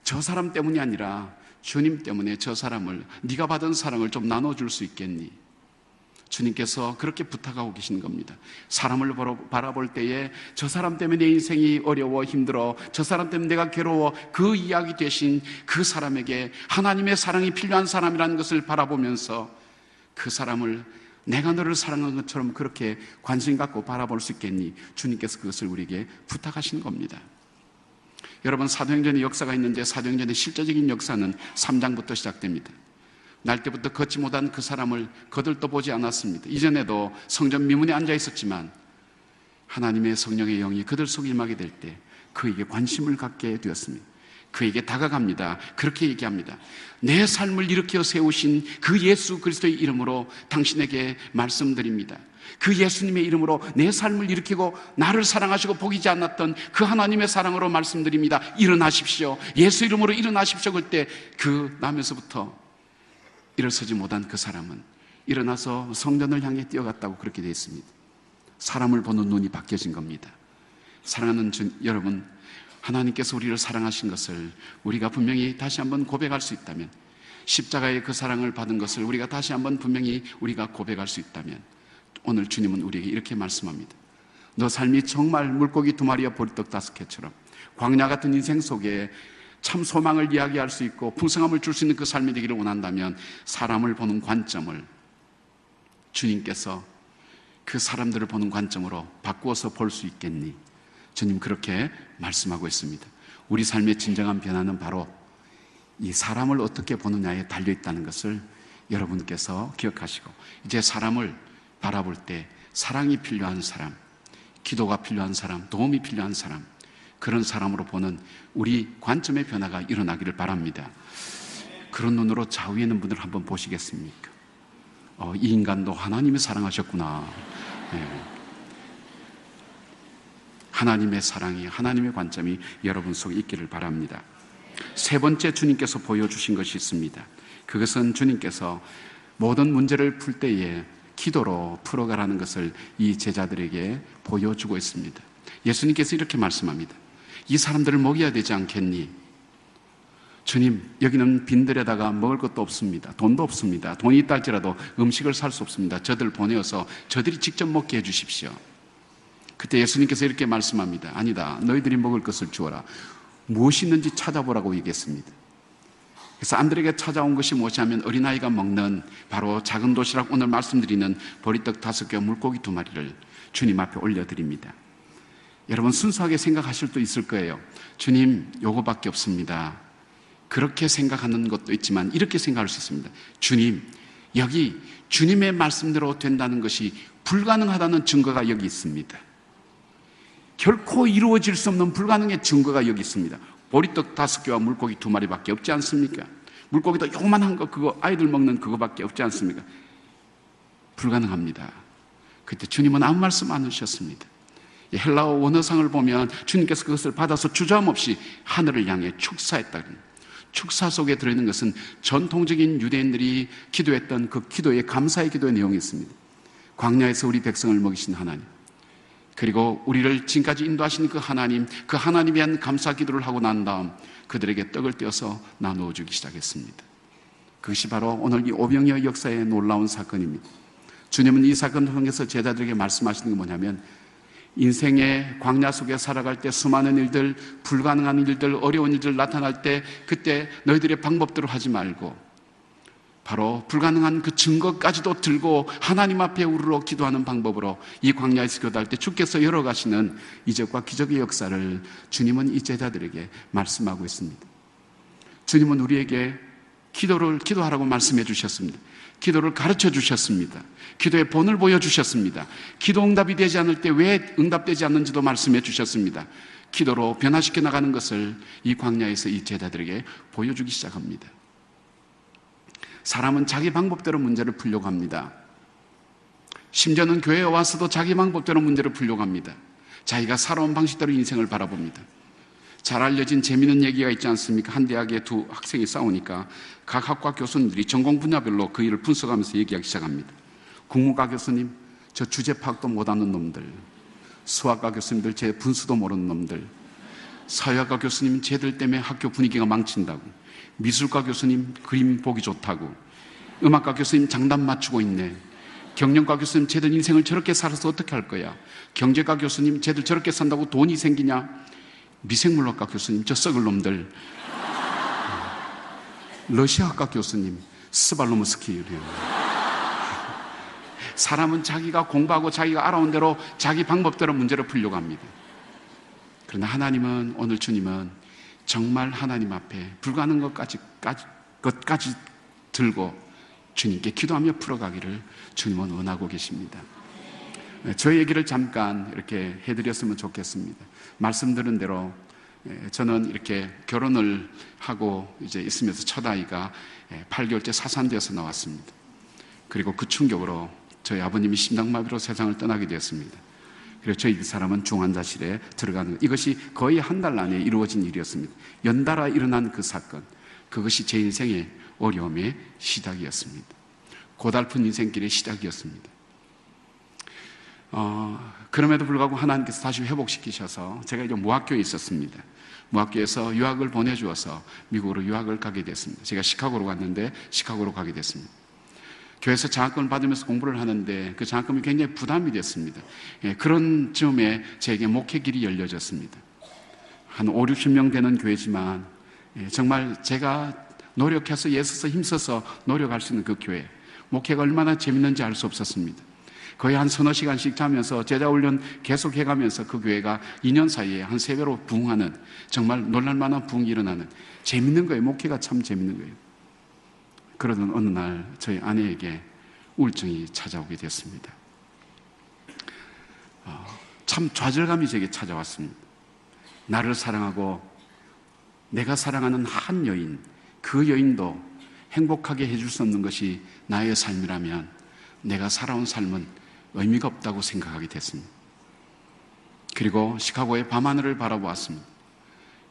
저 사람 때문이 아니라 주님 때문에 저 사람을, 네가 받은 사랑을 좀 나눠줄 수 있겠니? 주님께서 그렇게 부탁하고 계시는 겁니다. 사람을 바라볼 때에 저 사람 때문에 내 인생이 어려워 힘들어, 저 사람 때문에 내가 괴로워, 그 이야기 대신 그 사람에게 하나님의 사랑이 필요한 사람이라는 것을 바라보면서 그 사람을 내가 너를 사랑하는 것처럼 그렇게 관심 갖고 바라볼 수 있겠니? 주님께서 그것을 우리에게 부탁하시는 겁니다. 여러분, 사도행전의 역사가 있는데 사도행전의 실제적인 역사는 3장부터 시작됩니다. 날 때부터 걷지 못한 그 사람을 거들떠 보지 않았습니다. 이전에도 성전 미문에 앉아 있었지만 하나님의 성령의 영이 그들 속에 임하게 될 때 그에게 관심을 갖게 되었습니다. 그에게 다가갑니다. 그렇게 얘기합니다. 내 삶을 일으켜 세우신 그 예수 그리스도의 이름으로 당신에게 말씀드립니다. 그 예수님의 이름으로 내 삶을 일으키고 나를 사랑하시고 포기지 않았던 그 하나님의 사랑으로 말씀드립니다. 일어나십시오. 예수 이름으로 일어나십시오. 그때 그 나면서부터 일어서지 못한 그 사람은 일어나서 성전을 향해 뛰어갔다고 그렇게 되어 있습니다. 사람을 보는 눈이 바뀌어진 겁니다. 사랑하는 여러분, 하나님께서 우리를 사랑하신 것을 우리가 분명히 다시 한번 고백할 수 있다면, 십자가의 그 사랑을 받은 것을 우리가 다시 한번 분명히 우리가 고백할 수 있다면, 오늘 주님은 우리에게 이렇게 말씀합니다. 너 삶이 정말 물고기 2마리와 보리떡 5개처럼 광야 같은 인생 속에 참 소망을 이야기할 수 있고 풍성함을 줄 수 있는 그 삶이 되기를 원한다면 사람을 보는 관점을 주님께서 그 사람들을 보는 관점으로 바꾸어서 볼 수 있겠니? 주님 그렇게 말씀하고 있습니다. 우리 삶의 진정한 변화는 바로 이 사람을 어떻게 보느냐에 달려있다는 것을 여러분께서 기억하시고, 이제 사람을 바라볼 때 사랑이 필요한 사람, 기도가 필요한 사람, 도움이 필요한 사람, 그런 사람으로 보는 우리 관점의 변화가 일어나기를 바랍니다. 그런 눈으로 좌우에 있는 분들 한번 보시겠습니까? 이 인간도 하나님이 사랑하셨구나. 네. 하나님의 사랑이, 하나님의 관점이 여러분 속에 있기를 바랍니다. 세 번째 주님께서 보여주신 것이 있습니다. 그것은 주님께서 모든 문제를 풀 때에 기도로 풀어가라는 것을 이 제자들에게 보여주고 있습니다. 예수님께서 이렇게 말씀합니다. 이 사람들을 먹여야 되지 않겠니? 주님, 여기는 빈들에다가 먹을 것도 없습니다. 돈도 없습니다. 돈이 있다 할지라도 음식을 살 수 없습니다. 저들 보내어서 저들이 직접 먹게 해주십시오. 그때 예수님께서 이렇게 말씀합니다. 아니다, 너희들이 먹을 것을 주어라. 무엇이 있는지 찾아보라고 얘기했습니다. 그래서 안드레에게 찾아온 것이 무엇이냐면 어린아이가 먹는 바로 작은 도시락, 오늘 말씀드리는 보리떡 5개와 물고기 2마리를 주님 앞에 올려드립니다. 여러분, 순수하게 생각하실 수도 있을 거예요. 주님, 요거밖에 없습니다. 그렇게 생각하는 것도 있지만 이렇게 생각할 수 있습니다. 주님, 여기 주님의 말씀대로 된다는 것이 불가능하다는 증거가 여기 있습니다. 결코 이루어질 수 없는 불가능의 증거가 여기 있습니다. 보리떡 5개와 물고기 2마리밖에 없지 않습니까? 물고기도 요만한 거, 그거 아이들 먹는 그거밖에 없지 않습니까? 불가능합니다. 그때 주님은 아무 말씀 안 하셨습니다. 헬라어 원어상을 보면 주님께서 그것을 받아서 주저함없이 하늘을 향해 축사했다. 축사 속에 들어있는 것은 전통적인 유대인들이 기도했던 그 기도의 감사의 기도의 내용이 있습니다. 광야에서 우리 백성을 먹이신 하나님, 그리고 우리를 지금까지 인도하신 그 하나님에 대한 감사 기도를 하고 난 다음 그들에게 떡을 떼어서 나누어 주기 시작했습니다. 그것이 바로 오늘 이 오병이어 역사의 놀라운 사건입니다. 주님은 이 사건을 통해서 제자들에게 말씀하시는 게 뭐냐면, 인생의 광야 속에 살아갈 때 수많은 일들, 불가능한 일들, 어려운 일들 나타날 때 그때 너희들의 방법대로 하지 말고 바로 불가능한 그 증거까지도 들고 하나님 앞에 우르르 기도하는 방법으로 이 광야에서 기도할 때 주께서 열어가시는 이적과 기적의 역사를 주님은 이 제자들에게 말씀하고 있습니다. 주님은 우리에게 기도하라고 말씀해 주셨습니다. 기도를 가르쳐 주셨습니다. 기도의 본을 보여주셨습니다. 기도 응답이 되지 않을 때 왜 응답되지 않는지도 말씀해 주셨습니다. 기도로 변화시켜 나가는 것을 이 광야에서 이 제자들에게 보여주기 시작합니다. 사람은 자기 방법대로 문제를 풀려고 합니다. 심지어는 교회에 와서도 자기 방법대로 문제를 풀려고 합니다. 자기가 살아온 방식대로 인생을 바라봅니다. 잘 알려진 재미있는 얘기가 있지 않습니까? 한 대학의 두 학생이 싸우니까 각 학과 교수님들이 전공 분야별로 그 일을 분석하면서 얘기하기 시작합니다. 국문과 교수님, 저 주제 파악도 못하는 놈들. 수학과 교수님들, 제 분수도 모르는 놈들. 사회학과 교수님, 쟤들 때문에 학교 분위기가 망친다고. 미술과 교수님, 그림 보기 좋다고. 음악과 교수님, 장단 맞추고 있네. 경영과 교수님, 쟤들 인생을 저렇게 살아서 어떻게 할 거야. 경제과 교수님, 쟤들 저렇게 산다고 돈이 생기냐. 미생물학과 교수님, 저 썩을 놈들. 러시아학과 교수님, 스발로무스키. 사람은 자기가 공부하고 자기가 알아온 대로 자기 방법대로 문제를 풀려고 합니다. 그러나 하나님은, 오늘 주님은 정말 하나님 앞에 불가능한 것까지 들고 주님께 기도하며 풀어가기를 주님은 원하고 계십니다. 저희 얘기를 잠깐 이렇게 해드렸으면 좋겠습니다. 말씀드린 대로 저는 이렇게 결혼을 하고 이제 있으면서 첫 아이가 8개월째 사산되어서 나왔습니다. 그리고 그 충격으로 저희 아버님이 심장마비로 세상을 떠나게 되었습니다. 그리고 저희 사람은 중환자실에 들어가는 이것이 거의 한 달 안에 이루어진 일이었습니다. 연달아 일어난 그 사건, 그것이 제 인생의 어려움의 시작이었습니다. 고달픈 인생길의 시작이었습니다. 그럼에도 불구하고 하나님께서 다시 회복시키셔서 제가 이제 무학교에 있었습니다. 무학교에서 유학을 보내주어서 미국으로 유학을 가게 됐습니다. 제가 시카고로 갔는데 시카고로 가게 됐습니다. 교회에서 장학금을 받으면서 공부를 하는데 그 장학금이 굉장히 부담이 됐습니다. 그런 즈음에 제게 목회 길이 열려졌습니다. 한 5, 60명 되는 교회지만 정말 제가 노력해서 애써서 힘써서 노력할 수 있는 그 교회, 목회가 얼마나 재밌는지 알 수 없었습니다. 거의 한 서너 시간씩 자면서 제자 훈련 계속 해가면서 그 교회가 2년 사이에 한 3배로 부흥하는, 정말 놀랄만한 부흥이 일어나는, 재밌는 거예요. 목회가 참 재밌는 거예요. 그러던 어느 날 저희 아내에게 우울증이 찾아오게 됐습니다. 참 좌절감이 제게 찾아왔습니다. 나를 사랑하고 내가 사랑하는 한 여인, 그 여인도 행복하게 해줄 수 없는 것이 나의 삶이라면 내가 살아온 삶은 의미가 없다고 생각하게 됐습니다. 그리고 시카고의 밤하늘을 바라보았습니다.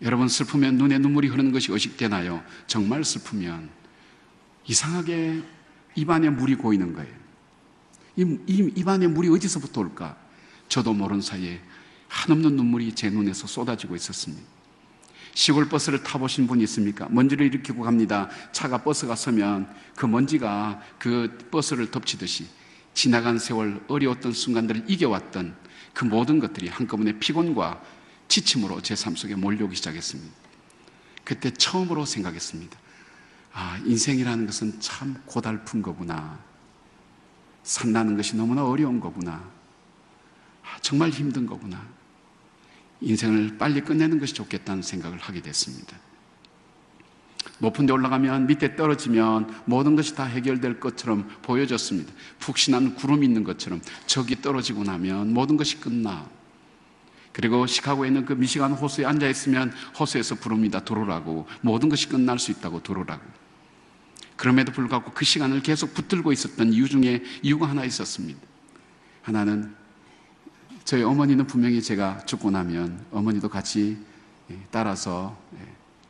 여러분, 슬프면 눈에 눈물이 흐르는 것이 의식되나요? 정말 슬프면 이상하게 입안에 물이 고이는 거예요. 입안에 물이 어디서부터 올까? 저도 모르는 사이에 한없는 눈물이 제 눈에서 쏟아지고 있었습니다. 시골 버스를 타보신 분이 있습니까? 먼지를 일으키고 갑니다. 차가 버스가 서면 그 먼지가 그 버스를 덮치듯이 지나간 세월, 어려웠던 순간들을 이겨왔던 그 모든 것들이 한꺼번에 피곤과 지침으로 제 삶 속에 몰려오기 시작했습니다. 그때 처음으로 생각했습니다. 인생이라는 것은 참 고달픈 거구나. 산다는 것이 너무나 어려운 거구나. 정말 힘든 거구나. 인생을 빨리 끝내는 것이 좋겠다는 생각을 하게 됐습니다. 높은 데 올라가면 밑에 떨어지면 모든 것이 다 해결될 것처럼 보여졌습니다. 푹신한 구름이 있는 것처럼 저기 떨어지고 나면 모든 것이 끝나. 그리고 시카고에 있는 그 미시간 호수에 앉아있으면 호수에서 부릅니다. 들어오라고. 모든 것이 끝날 수 있다고 들어오라고. 그럼에도 불구하고 그 시간을 계속 붙들고 있었던 이유 중에 이유가 하나 있었습니다. 하나는 저희 어머니는 분명히 제가 죽고 나면 어머니도 같이 따라서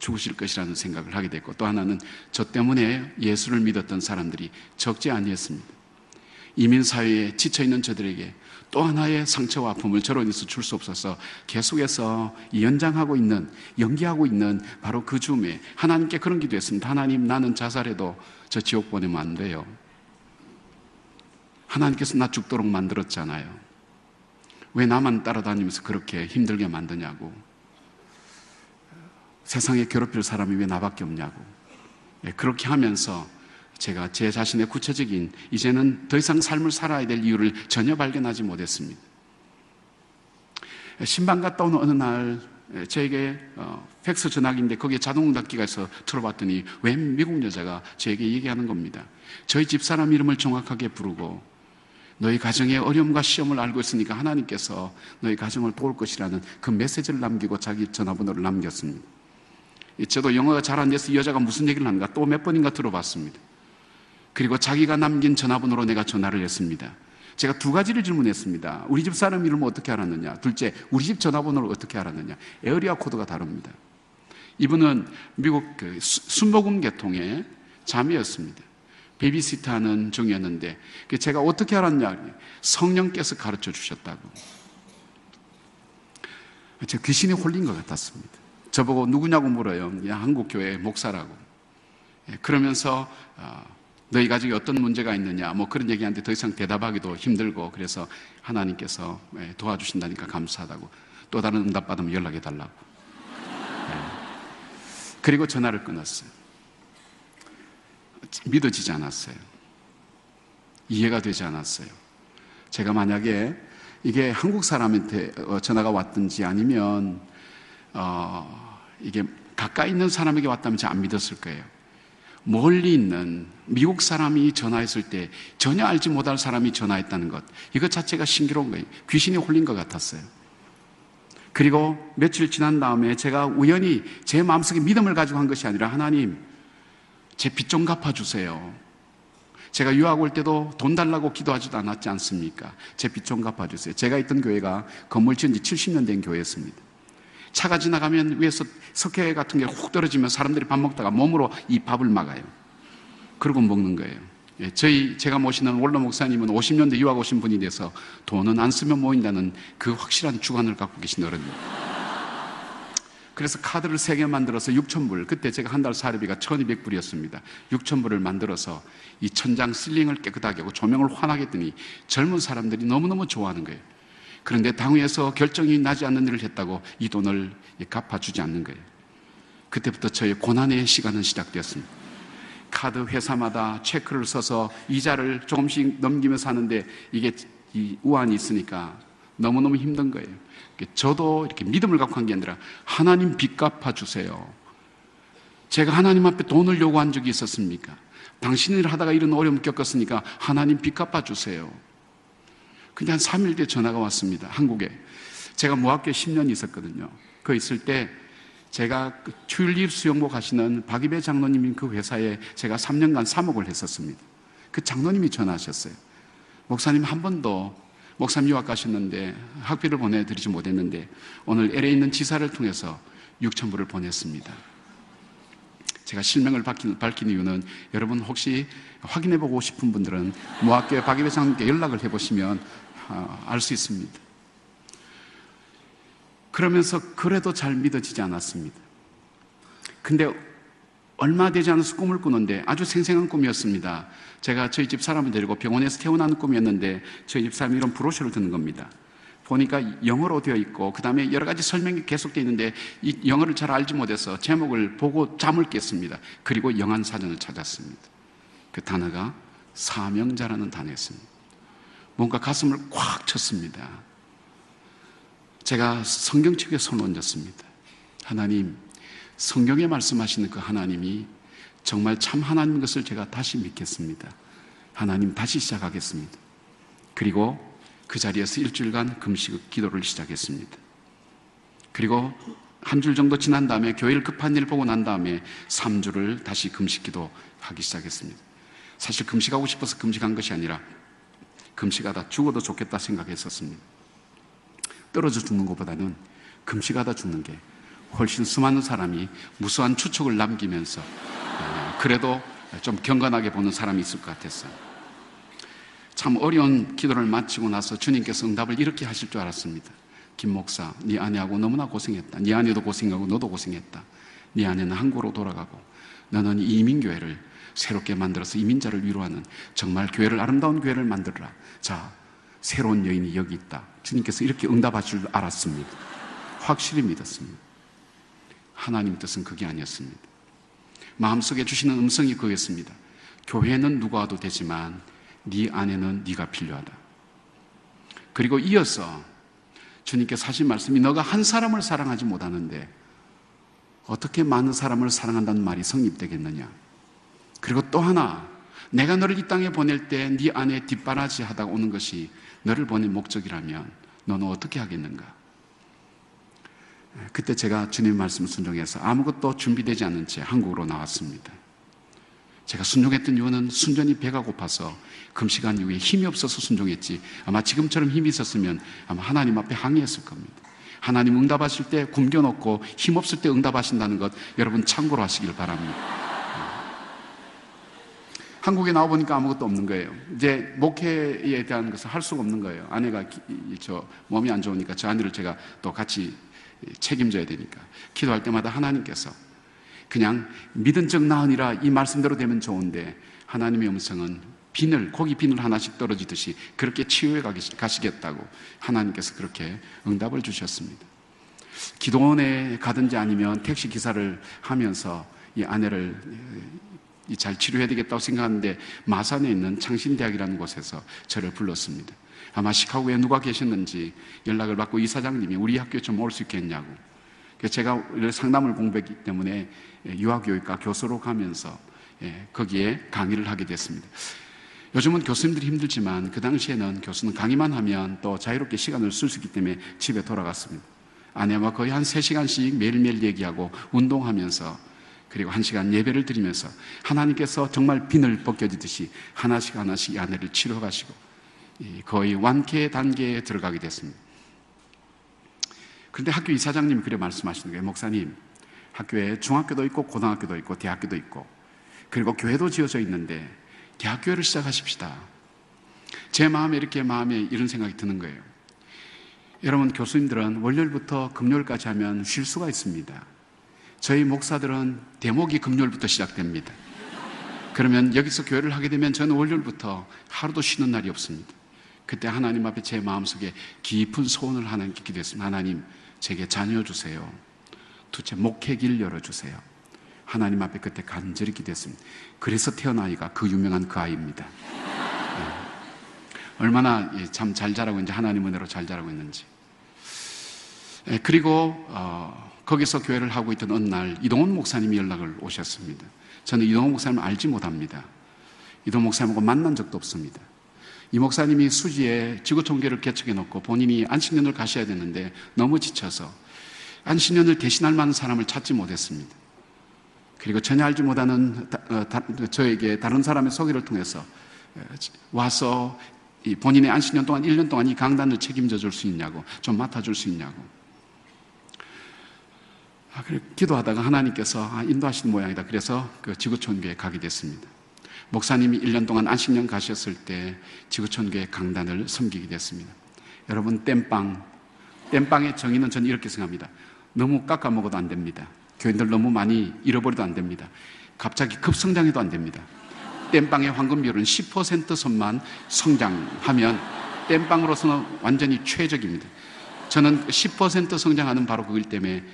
죽으실 것이라는 생각을 하게 됐고, 또 하나는 저 때문에 예수를 믿었던 사람들이 적지 아니었습니다. 이민사회에 지쳐있는 저들에게 또 하나의 상처와 아픔을 저로 인해서 줄 수 없어서 계속해서 연기하고 있는 바로 그 즈음에 하나님께 그런 기도했습니다. 하나님, 나는 자살해도 저 지옥 보내면 안 돼요. 하나님께서 나 죽도록 만들었잖아요. 왜 나만 따라다니면서 그렇게 힘들게 만드냐고. 세상에 괴롭힐 사람이 왜 나밖에 없냐고. 그렇게 하면서 제가 제 자신의 구체적인, 이제는 더 이상 삶을 살아야 될 이유를 전혀 발견하지 못했습니다. 신방 갔다 오는 어느 날 저에게 팩스 전화기인데 거기에 자동응답기가 있어 들어봤더니 웬 미국 여자가 저에게 얘기하는 겁니다. 저희 집사람 이름을 정확하게 부르고 너희 가정의 어려움과 시험을 알고 있으니까 하나님께서 너희 가정을 도울 것이라는 그 메시지를 남기고 자기 전화번호를 남겼습니다. 저도 영어가 잘 안 돼서 이 여자가 무슨 얘기를 하는가 또 몇 번인가 들어봤습니다. 그리고 자기가 남긴 전화번호로 내가 전화를 했습니다. 제가 두 가지를 질문했습니다. 우리 집 사람 이름을 어떻게 알았느냐? 둘째, 우리 집 전화번호를 어떻게 알았느냐? 에어리아 코드가 다릅니다. 이분은 미국 순복음 계통의 자매였습니다. 베이비시터하는 중이었는데 제가 어떻게 알았냐? 성령께서 가르쳐 주셨다고. 제가 귀신이 홀린 것 같았습니다. 저보고 누구냐고 물어요. 한국교회 목사라고. 그러면서 너희 가족이 어떤 문제가 있느냐 뭐 그런 얘기하는데 더 이상 대답하기도 힘들고 그래서 하나님께서 도와주신다니까 감사하다고. 또 다른 응답 받으면 연락해 달라고. 그리고 전화를 끊었어요. 믿어지지 않았어요. 이해가 되지 않았어요. 제가 만약에 이게 한국 사람한테 전화가 왔든지 아니면 이게 가까이 있는 사람에게 왔다면 제가 안 믿었을 거예요. 멀리 있는 미국 사람이 전화했을 때 전혀 알지 못할 사람이 전화했다는 것, 이것 자체가 신기로운 거예요. 귀신이 홀린 것 같았어요. 그리고 며칠 지난 다음에 제가 우연히 제 마음속에 믿음을 가지고 한 것이 아니라 하나님, 제 빚 좀 갚아주세요. 제가 유학 올 때도 돈 달라고 기도하지도 않았지 않습니까? 제 빚 좀 갚아주세요. 제가 있던 교회가 건물 지은 지 70년 된 교회였습니다. 차가 지나가면 위에서 석회 같은 게 훅 떨어지면 사람들이 밥 먹다가 몸으로 이 밥을 막아요. 그러고 먹는 거예요. 제가 모시는 원로 목사님은 50년대 유학 오신 분이 돼서 돈은 안 쓰면 모인다는 그 확실한 주관을 갖고 계신 어른입니다. 그래서 카드를 3개 만들어서 6,000불, 그때 제가 한 달 사료비가 1,200불이었습니다. 6,000불을 만들어서 이 천장 실링을 깨끗하게 하고 조명을 환하게 했더니 젊은 사람들이 너무너무 좋아하는 거예요. 그런데 당회에서 결정이 나지 않는 일을 했다고 이 돈을 갚아주지 않는 거예요. 그때부터 저의 고난의 시간은 시작되었습니다. 카드 회사마다 체크를 써서 이자를 조금씩 넘기면서 하는데 이게 이 우환이 있으니까 너무너무 힘든 거예요. 저도 이렇게 믿음을 갖고 한 게 아니라 하나님 빚 갚아주세요. 제가 하나님 앞에 돈을 요구한 적이 있었습니까? 당신이 하다가 이런 어려움 겪었으니까 하나님 빚 갚아주세요. 근데 한 3일 뒤에 전화가 왔습니다. 한국에. 제가 모학교에 10년 있었거든요. 그 있을 때 제가 튤립 수영복 하시는 박이배 장로님인 그 회사에 제가 3년간 사목을 했었습니다. 그 장로님이 전화하셨어요. 목사님 한 번도 목사님 유학 가셨는데 학비를 보내드리지 못했는데 오늘 LA에 있는 지사를 통해서 6,000불을 보냈습니다. 제가 실명을 밝힌 이유는 여러분 혹시 확인해보고 싶은 분들은 모학교의 박이배 장로님께 연락을 해보시면 알 수 있습니다. 그러면서 그래도 잘 믿어지지 않았습니다. 근데 얼마 되지 않아서 꿈을 꾸는데 아주 생생한 꿈이었습니다. 제가 저희 집 사람을 데리고 병원에서 태어나는 꿈이었는데 저희 집 사람이 이런 브로셔를 듣는 겁니다. 보니까 영어로 되어 있고 그 다음에 여러 가지 설명이 계속되어 있는데 이 영어를 잘 알지 못해서 제목을 보고 잠을 깼습니다. 그리고 영안사전을 찾았습니다. 그 단어가 사명자라는 단어였습니다. 뭔가 가슴을 꽉 쳤습니다. 제가 성경책에 손을 얹었습니다. 하나님, 성경에 말씀하시는 그 하나님이 정말 참 하나님인 것을 제가 다시 믿겠습니다. 하나님 다시 시작하겠습니다. 그리고 그 자리에서 일주일간 금식 기도를 시작했습니다. 그리고 한 줄 정도 지난 다음에 교회를 급한 일 보고 난 다음에 3주를 다시 금식 기도하기 시작했습니다. 사실 금식하고 싶어서 금식한 것이 아니라 금식하다 죽어도 좋겠다 생각했었습니다. 떨어져 죽는 것보다는 금식하다 죽는 게 훨씬 수많은 사람이 무수한 추측을 남기면서 그래도 좀 경건하게 보는 사람이 있을 것 같았어요. 참 어려운 기도를 마치고 나서 주님께서 응답을 이렇게 하실 줄 알았습니다. 김 목사, 네 아내하고 너무나 고생했다. 네 아내도 고생하고 너도 고생했다. 네 아내는 한국으로 돌아가고 너는 이 이민교회를 새롭게 만들어서 이민자를 위로하는 정말 교회를 아름다운 교회를 만들어라. 자, 새로운 여인이 여기 있다. 주님께서 이렇게 응답하실 줄 알았습니다. 확실히 믿었습니다. 하나님 뜻은 그게 아니었습니다. 마음속에 주시는 음성이 그거였습니다. 교회는 누가 와도 되지만 네 아내는 네가 필요하다. 그리고 이어서 주님께서 하신 말씀이 너가 한 사람을 사랑하지 못하는데 어떻게 많은 사람을 사랑한다는 말이 성립되겠느냐. 그리고 또 하나, 내가 너를 이 땅에 보낼 때 네 안에 뒷바라지 하다가 오는 것이 너를 보낸 목적이라면 너는 어떻게 하겠는가. 그때 제가 주님의 말씀을 순종해서 아무것도 준비되지 않은 채 한국으로 나왔습니다. 제가 순종했던 이유는 순전히 배가 고파서 금식한 이후에 힘이 없어서 순종했지, 아마 지금처럼 힘이 있었으면 아마 하나님 앞에 항의했을 겁니다. 하나님 응답하실 때 굶겨놓고 힘없을 때 응답하신다는 것 여러분 참고로 하시길 바랍니다. 한국에 나와보니까 아무것도 없는 거예요. 이제 목회에 대한 것을 할 수가 없는 거예요. 아내가 몸이 안 좋으니까 저 아내를 제가 또 같이 책임져야 되니까 기도할 때마다 하나님께서 그냥 믿은 적 나으니라 이 말씀대로 되면 좋은데 하나님의 음성은 고기 비늘 하나씩 떨어지듯이 그렇게 치유해 가시겠다고 하나님께서 그렇게 응답을 주셨습니다. 기도원에 가든지 아니면 택시 기사를 하면서 이 아내를 잘 치료해야 되겠다고 생각하는데 마산에 있는 창신대학이라는 곳에서 저를 불렀습니다. 아마 시카고에 누가 계셨는지 연락을 받고 이사장님이 우리 학교에 좀 올 수 있겠냐고. 그래서 제가 상담을 공부했기 때문에 유아교육과 교수로 가면서 거기에 강의를 하게 됐습니다. 요즘은 교수님들이 힘들지만 그 당시에는 교수는 강의만 하면 또 자유롭게 시간을 쓸 수 있기 때문에 집에 돌아갔습니다. 아내와 거의 한 3시간씩 매일매일 얘기하고 운동하면서 그리고 1시간 예배를 드리면서 하나님께서 정말 비늘 벗겨지듯이 하나씩 하나씩 이 아내를 치료하시고 거의 완쾌 단계에 들어가게 됐습니다. 그런데 학교 이사장님이 그래 말씀하시는 거예요. 목사님, 학교에 중학교도 있고 고등학교도 있고 대학교도 있고 그리고 교회도 지어져 있는데 대학교를 시작하십시다. 제 마음에 이런 생각이 드는 거예요. 여러분, 교수님들은 월요일부터 금요일까지 하면 쉴 수가 있습니다. 저희 목사들은 대목이 금요일부터 시작됩니다. 그러면 여기서 교회를 하게 되면 저는 월요일부터 하루도 쉬는 날이 없습니다. 그때 하나님 앞에 제 마음속에 깊은 소원을 하나님께 기도했습니다. 하나님, 제게 자녀 주세요. 둘째, 목회길 열어주세요. 하나님 앞에 그때 간절히 기도했습니다. 그래서 태어난 아이가 그 유명한 그 아이입니다. 얼마나 참 잘 자라고 있는지, 하나님 은혜로 잘 자라고 있는지. 그리고 거기서 교회를 하고 있던 어느 날 이동원 목사님이 연락을 오셨습니다. 저는 이동원 목사님을 알지 못합니다. 이동원 목사님하고 만난 적도 없습니다. 이 목사님이 수지에 지구촌교회를 개척해 놓고 본인이 안식년을 가셔야 되는데 너무 지쳐서 안식년을 대신할 만한 사람을 찾지 못했습니다. 그리고 전혀 알지 못하는 저에게 다른 사람의 소개를 통해서 와서 본인의 안식년 동안 1년 동안 이 강단을 책임져 줄 수 있냐고, 좀 맡아줄 수 있냐고. 기도하다가 하나님께서 인도하시는 모양이다. 그래서 그 지구촌교회에 가게 됐습니다. 목사님이 1년 동안 안식년 가셨을 때 지구촌교회 강단을 섬기게 됐습니다. 여러분, 땜빵의 정의는 저는 이렇게 생각합니다. 너무 깎아 먹어도 안 됩니다. 교인들 너무 많이 잃어버려도 안 됩니다. 갑자기 급성장해도 안 됩니다. 땜빵의 황금 비율은 10% 선만 성장하면 땜빵으로서는 완전히 최적입니다. 저는 10% 성장하는 바로 그걸 때문에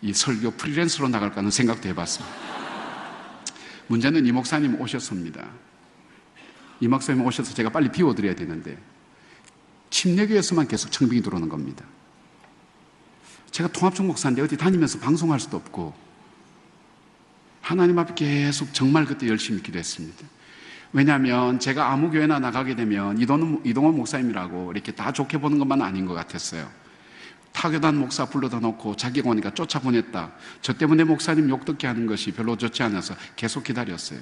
이 설교 프리랜서로 나갈까 하는 생각도 해봤습니다. 문제는 이 목사님 오셨습니다. 이 목사님 오셔서 제가 빨리 비워드려야 되는데 침례교에서만 계속 청빙이 들어오는 겁니다. 제가 통합청 목사인데 어디 다니면서 방송할 수도 없고 하나님 앞에 계속 정말 그때 열심히 기도했습니다. 왜냐하면 제가 아무 교회나 나가게 되면 이동원 목사님이라고 이렇게 다 좋게 보는 것만 아닌 것 같았어요. 타교단 목사 불러다 놓고 자기가 오니까 쫓아보냈다. 저 때문에 목사님 욕 듣게 하는 것이 별로 좋지 않아서 계속 기다렸어요.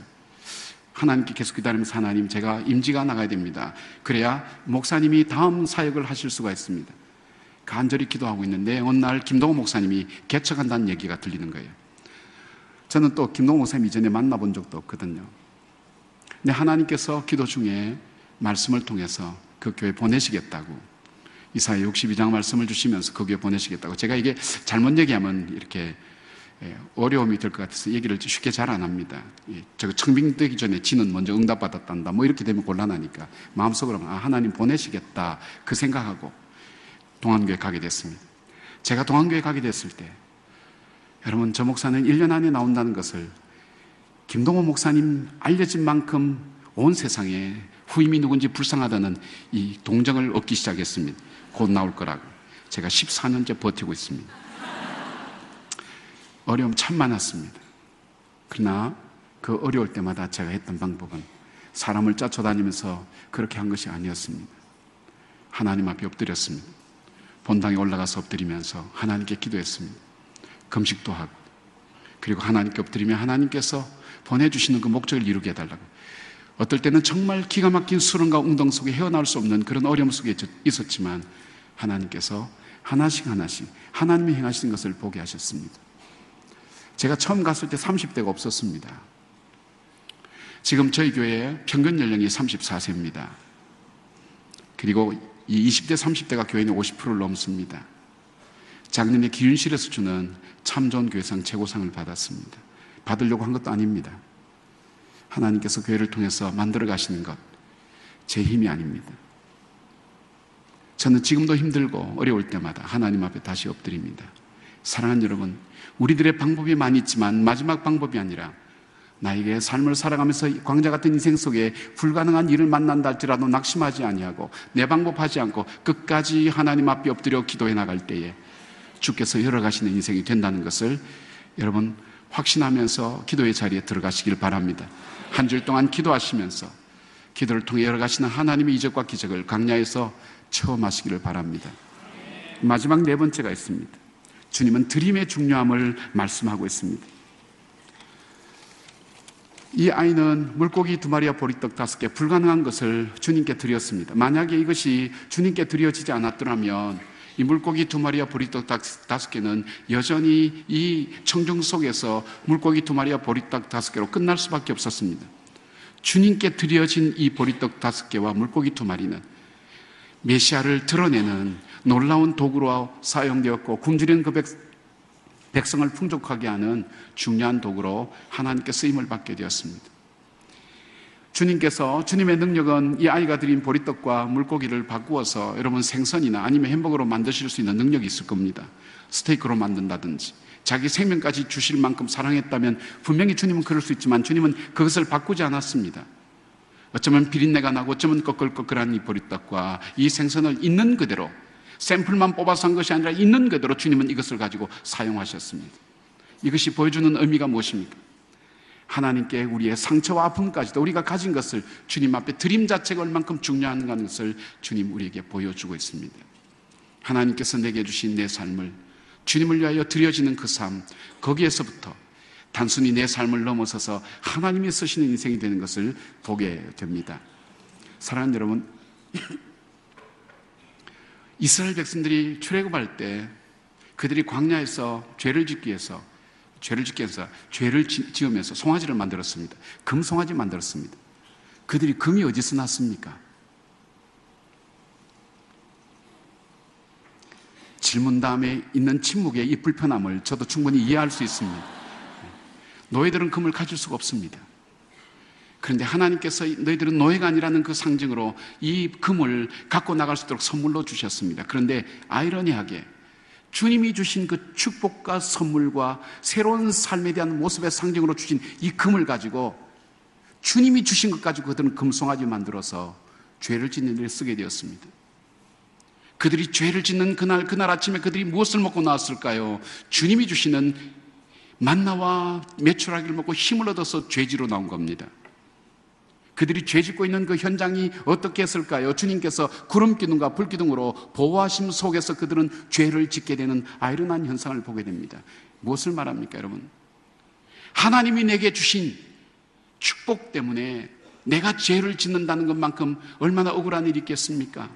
하나님께 계속 기다리면서 하나님, 제가 임지가 나가야 됩니다. 그래야 목사님이 다음 사역을 하실 수가 있습니다. 간절히 기도하고 있는데 어느 날 김동호 목사님이 개척한다는 얘기가 들리는 거예요. 저는 또 김동호 목사님 이전에 만나본 적도 없거든요. 근데 하나님께서 기도 중에 말씀을 통해서 그 교회 보내시겠다고, 이사야 62장 말씀을 주시면서 그 교회 보내시겠다고. 제가 이게 잘못 얘기하면 이렇게 어려움이 될 것 같아서 얘기를 쉽게 잘 안 합니다. 제가 청빙되기 전에 지는 먼저 응답받았단다 뭐 이렇게 되면 곤란하니까 마음속으로 하나님 보내시겠다 그 생각하고 동안교회 가게 됐습니다. 제가 동안교회 가게 됐을 때 여러분, 저 목사는 1년 안에 나온다는 것을 김동호 목사님 알려진 만큼 온 세상에 후임이 누군지 불쌍하다는 이 동정을 얻기 시작했습니다. 곧 나올 거라고. 제가 14년째 버티고 있습니다. 어려움 참 많았습니다. 그러나 그 어려울 때마다 제가 했던 방법은 사람을 쫓아다니면서 그렇게 한 것이 아니었습니다. 하나님 앞에 엎드렸습니다. 본당에 올라가서 엎드리면서 하나님께 기도했습니다. 금식도 하고, 그리고 하나님께 엎드리면 하나님께서 보내주시는 그 목적을 이루게 해달라고. 어떨 때는 정말 기가 막힌 수렁과 웅덩 속에 헤어나올 수 없는 그런 어려움 속에 있었지만 하나님께서 하나씩 하나님이 행하시는 것을 보게 하셨습니다. 제가 처음 갔을 때 30대가 없었습니다. 지금 저희 교회의 평균 연령이 34세입니다. 그리고 이 20대, 30대가 교회는 50%를 넘습니다. 작년에 기윤실에서 주는 참 좋은 교회상 최고상을 받았습니다. 받으려고 한 것도 아닙니다. 하나님께서 교회를 통해서 만들어 가시는 것, 제 힘이 아닙니다. 저는 지금도 힘들고 어려울 때마다 하나님 앞에 다시 엎드립니다. 사랑하는 여러분, 우리들의 방법이 많이 있지만 마지막 방법이 아니라 나에게 삶을 살아가면서 광자 같은 인생 속에 불가능한 일을 만난다 할지라도 낙심하지 아니하고 내 방법 하지 않고 끝까지 하나님 앞에 엎드려 기도해 나갈 때에 주께서 열어가시는 인생이 된다는 것을 여러분 확신하면서 기도의 자리에 들어가시길 바랍니다. 한 주일 동안 기도하시면서 기도를 통해 열어가시는 하나님의 이적과 기적을 광야에서 체험하시기를 바랍니다. 마지막 네 번째가 있습니다. 주님은 드림의 중요함을 말씀하고 있습니다. 이 아이는 물고기 2마리와 보리떡 5개, 불가능한 것을 주님께 드렸습니다. 만약에 이것이 주님께 드려지지 않았더라면 이 물고기 2마리와 보리떡 5개는 여전히 이 청중 속에서 물고기 2마리와 보리떡 5개로 끝날 수밖에 없었습니다. 주님께 드려진 이 보리떡 5개와 물고기 2마리는 메시아를 드러내는 놀라운 도구로 사용되었고 굶주린 그 백성을 풍족하게 하는 중요한 도구로 하나님께 쓰임을 받게 되었습니다. 주님께서, 주님의 능력은 이 아이가 드린 보리떡과 물고기를 바꾸어서 여러분 생선이나 아니면 햄버거로 만드실 수 있는 능력이 있을 겁니다. 스테이크로 만든다든지 자기 생명까지 주실 만큼 사랑했다면 분명히 주님은 그럴 수 있지만 주님은 그것을 바꾸지 않았습니다. 어쩌면 비린내가 나고 어쩌면 꺼끌꺼끌한 이 보리떡과 이 생선을 있는 그대로, 샘플만 뽑아서 한 것이 아니라 있는 그대로 주님은 이것을 가지고 사용하셨습니다. 이것이 보여주는 의미가 무엇입니까? 하나님께 우리의 상처와 아픔까지도 우리가 가진 것을 주님 앞에 드림 자체가 얼만큼 중요한가 하는 것을 주님 우리에게 보여주고 있습니다. 하나님께서 내게 주신 내 삶을 주님을 위하여 드려지는 그 삶, 거기에서부터 단순히 내 삶을 넘어서서 하나님이 쓰시는 인생이 되는 것을 보게 됩니다. 사랑하는 여러분, 이스라엘 백성들이 출애굽할 때 그들이 광야에서 죄를 짓기 위해서 죄를 지으면서 송아지를 만들었습니다. 금송아지 만들었습니다. 그들이 금이 어디서 났습니까? 질문 다음에 있는 침묵의 이 불편함을 저도 충분히 이해할 수 있습니다. 노예들은 금을 가질 수가 없습니다. 그런데 하나님께서 너희들은 노예가 아니라는 그 상징으로 이 금을 갖고 나갈 수 있도록 선물로 주셨습니다. 그런데 아이러니하게 주님이 주신 그 축복과 선물과 새로운 삶에 대한 모습의 상징으로 주신 이 금을 가지고 주님이 주신 것 가지고 그들은 금송아지 만들어서 죄를 짓는 일에 쓰게 되었습니다. 그들이 죄를 짓는 그날 아침에 그들이 무엇을 먹고 나왔을까요? 주님이 주시는 만나와 메추라기를 먹고 힘을 얻어서 죄지로 나온 겁니다. 그들이 죄 짓고 있는 그 현장이 어떻게 했을까요? 주님께서 구름 기둥과 불 기둥으로 보호하심 속에서 그들은 죄를 짓게 되는 아이러니한 현상을 보게 됩니다. 무엇을 말합니까, 여러분? 하나님이 내게 주신 축복 때문에 내가 죄를 짓는다는 것만큼 얼마나 억울한 일이 있겠습니까?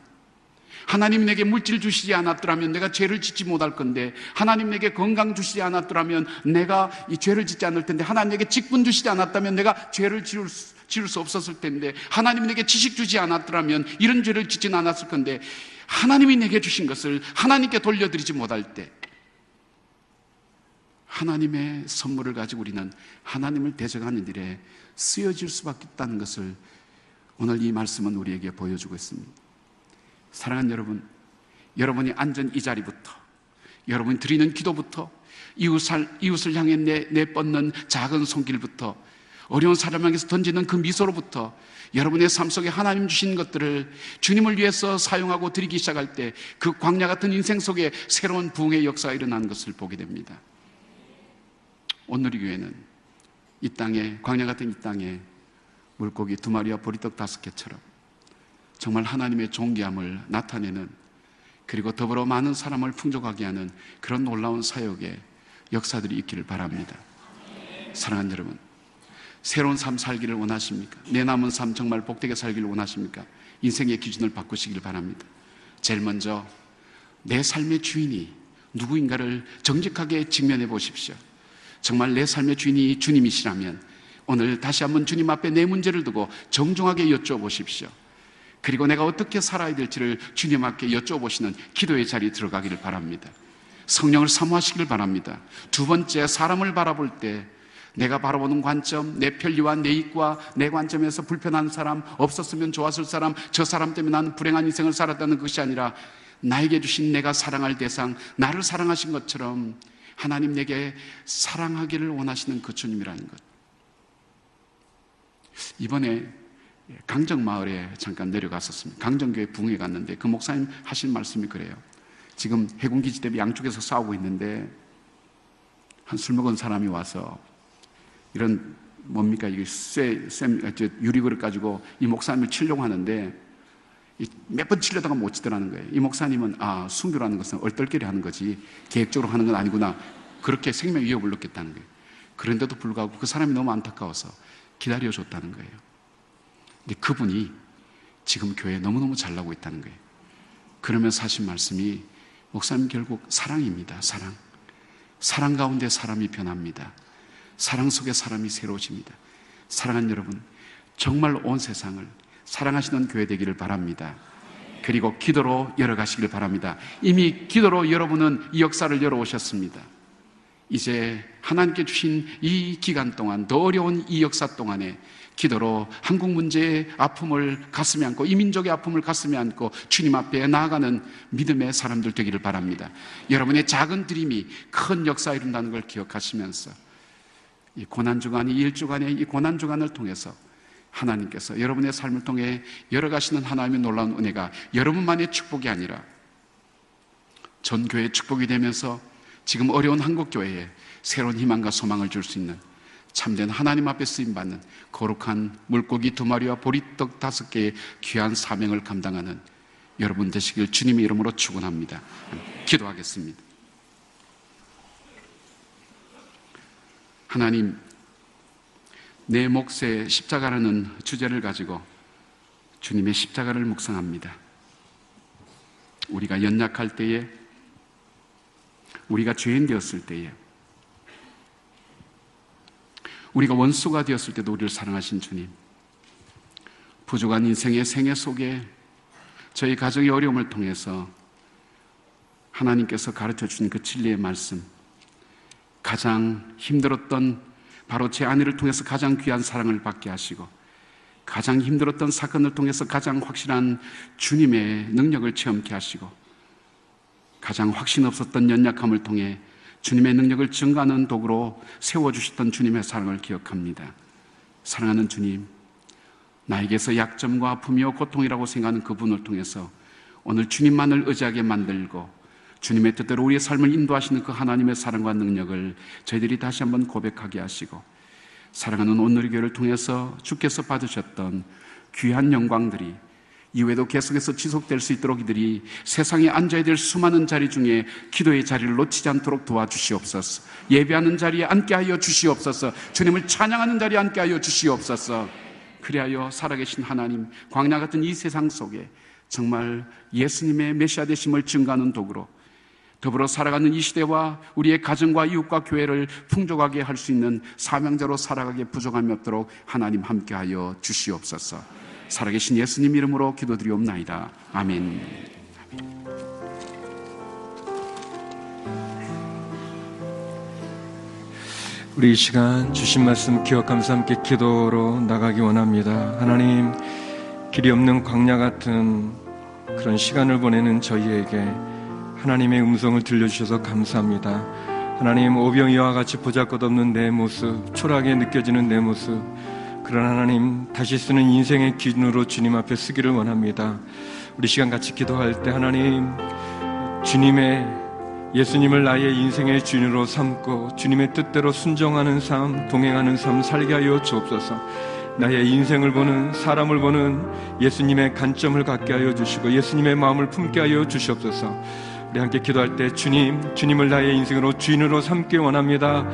하나님 내게 물질 주시지 않았더라면 내가 죄를 짓지 못할 건데, 하나님 내게 건강 주시지 않았더라면 내가 이 죄를 짓지 않을 텐데, 하나님 내게 직분 주시지 않았다면 내가 죄를 지을 수 없었을 텐데, 하나님 내게 지식 주지 않았더라면 이런 죄를 짓지는 않았을 건데, 하나님이 내게 주신 것을 하나님께 돌려드리지 못할 때 하나님의 선물을 가지고 우리는 하나님을 대적하는 일에 쓰여질 수밖에 없다는 것을 오늘 이 말씀은 우리에게 보여주고 있습니다. 사랑하는 여러분, 여러분이 앉은 이 자리부터, 여러분이 드리는 기도부터, 이웃을 향해 내뻗는 작은 손길부터 어려운 사람에게서 던지는 그 미소로부터 여러분의 삶 속에 하나님 주신 것들을 주님을 위해서 사용하고 드리기 시작할 때 그 광야 같은 인생 속에 새로운 부흥의 역사가 일어나는 것을 보게 됩니다. 오늘 이 교회는 이 땅에, 광야 같은 이 땅에 물고기 2마리와 보리떡 5개처럼 정말 하나님의 존귀함을 나타내는, 그리고 더불어 많은 사람을 풍족하게 하는 그런 놀라운 사역의 역사들이 있기를 바랍니다. 사랑하는 여러분, 새로운 삶 살기를 원하십니까? 내 남은 삶 정말 복되게 살기를 원하십니까? 인생의 기준을 바꾸시길 바랍니다. 제일 먼저 내 삶의 주인이 누구인가를 정직하게 직면해 보십시오. 정말 내 삶의 주인이 주님이시라면 오늘 다시 한번 주님 앞에 내 문제를 두고 정중하게 여쭤보십시오. 그리고 내가 어떻게 살아야 될지를 주님 앞에 여쭤보시는 기도의 자리에 들어가기를 바랍니다. 성령을 사모하시길 바랍니다. 두 번째, 사람을 바라볼 때 내가 바라보는 관점, 내 편리와 내 이익과 내 관점에서 불편한 사람, 없었으면 좋았을 사람, 저 사람 때문에 나는 불행한 인생을 살았다는 것이 아니라 나에게 주신 내가 사랑할 대상, 나를 사랑하신 것처럼 하나님 내게 사랑하기를 원하시는 그 주님이라는 것. 이번에 강정마을에 잠깐 내려갔었습니다. 강정교회 부흥회 갔는데 그 목사님 하신 말씀이 그래요. 지금 해군기지 때문에 양쪽에서 싸우고 있는데 한 술 먹은 사람이 와서 이런 뭡니까 이게 유리그릇 가지고 이 목사님을 치려고 하는데 몇 번 치려다가 못 치더라는 거예요. 이 목사님은 순교라는 것은 얼떨결에 하는 거지 계획적으로 하는 건 아니구나, 그렇게 생명 위협을 느꼈다는 거예요. 그런데도 불구하고 그 사람이 너무 안타까워서 기다려줬다는 거예요. 근데 그분이 지금 교회에 너무너무 잘 나오고 있다는 거예요. 그러면서 하신 말씀이, 목사님 결국 사랑입니다. 사랑 가운데 사람이 변합니다. 사랑 속에 사람이 새로워집니다. 사랑하는 여러분, 정말 온 세상을 사랑하시는 교회 되기를 바랍니다. 그리고 기도로 열어가시길 바랍니다. 이미 기도로 여러분은 이 역사를 열어오셨습니다. 이제 하나님께 주신 이 기간 동안, 더 어려운 이 역사 동안에 기도로 한국 문제의 아픔을 가슴에 안고, 이 민족의 아픔을 가슴에 안고 주님 앞에 나아가는 믿음의 사람들 되기를 바랍니다. 여러분의 작은 드림이 큰 역사에 이룬다는 걸 기억하시면서 이 고난주간, 이 1주간의 이 고난주간을 통해서 하나님께서 여러분의 삶을 통해 열어가시는 하나님의 놀라운 은혜가 여러분만의 축복이 아니라 전 교회의 축복이 되면서 지금 어려운 한국교회에 새로운 희망과 소망을 줄 수 있는 참된 하나님 앞에 쓰임받는 거룩한 물고기 2마리와 보리떡 5개의 귀한 사명을 감당하는 여러분 되시길 주님의 이름으로 축원합니다. 기도하겠습니다. 하나님, 내 몫의 십자가라는 주제를 가지고 주님의 십자가를 묵상합니다. 우리가 연약할 때에, 우리가 죄인 되었을 때에, 우리가 원수가 되었을 때도 우리를 사랑하신 주님, 부족한 인생의 생애 속에 저희 가정의 어려움을 통해서 하나님께서 가르쳐 주신 그 진리의 말씀, 가장 힘들었던 바로 제 아내를 통해서 가장 귀한 사랑을 받게 하시고, 가장 힘들었던 사건을 통해서 가장 확실한 주님의 능력을 체험케 하시고, 가장 확신 없었던 연약함을 통해 주님의 능력을 증가하는 도구로 세워주셨던 주님의 사랑을 기억합니다. 사랑하는 주님, 나에게서 약점과 아픔이요 고통이라고 생각하는 그분을 통해서 오늘 주님만을 의지하게 만들고 주님의 뜻대로 우리의 삶을 인도하시는 그 하나님의 사랑과 능력을 저희들이 다시 한번 고백하게 하시고, 사랑하는 오늘 교회를 통해서 주께서 받으셨던 귀한 영광들이 이후에도 계속해서 지속될 수 있도록 이들이 세상에 앉아야 될 수많은 자리 중에 기도의 자리를 놓치지 않도록 도와주시옵소서. 예배하는 자리에 앉게 하여 주시옵소서. 주님을 찬양하는 자리에 앉게 하여 주시옵소서. 그리하여 살아계신 하나님, 광야 같은 이 세상 속에 정말 예수님의 메시아 되심을 증거하는 도구로 더불어 살아가는 이 시대와 우리의 가정과 이웃과 교회를 풍족하게 할 수 있는 사명자로 살아가기에 부족함이 없도록 하나님 함께하여 주시옵소서. 살아계신 예수님 이름으로 기도드리옵나이다. 아멘. 우리 이 시간 주신 말씀 기억하면서 함께 기도로 나가기 원합니다. 하나님, 길이 없는 광야 같은 그런 시간을 보내는 저희에게 하나님의 음성을 들려주셔서 감사합니다. 하나님, 오병이와 같이 보잘것없는 내 모습, 초라하게 느껴지는 내 모습, 그러나 하나님, 다시 쓰는 인생의 기준으로 주님 앞에 쓰기를 원합니다. 우리 시간 같이 기도할 때 하나님, 예수님을 나의 인생의 주인으로 삼고 주님의 뜻대로 순종하는 삶, 동행하는 삶 살게 하여 주옵소서. 나의 인생을 보는, 사람을 보는 예수님의 관점을 갖게 하여 주시고 예수님의 마음을 품게 하여 주시옵소서. 우리 함께 기도할 때 주님을 나의 인생으로 주인으로 삼기 원합니다.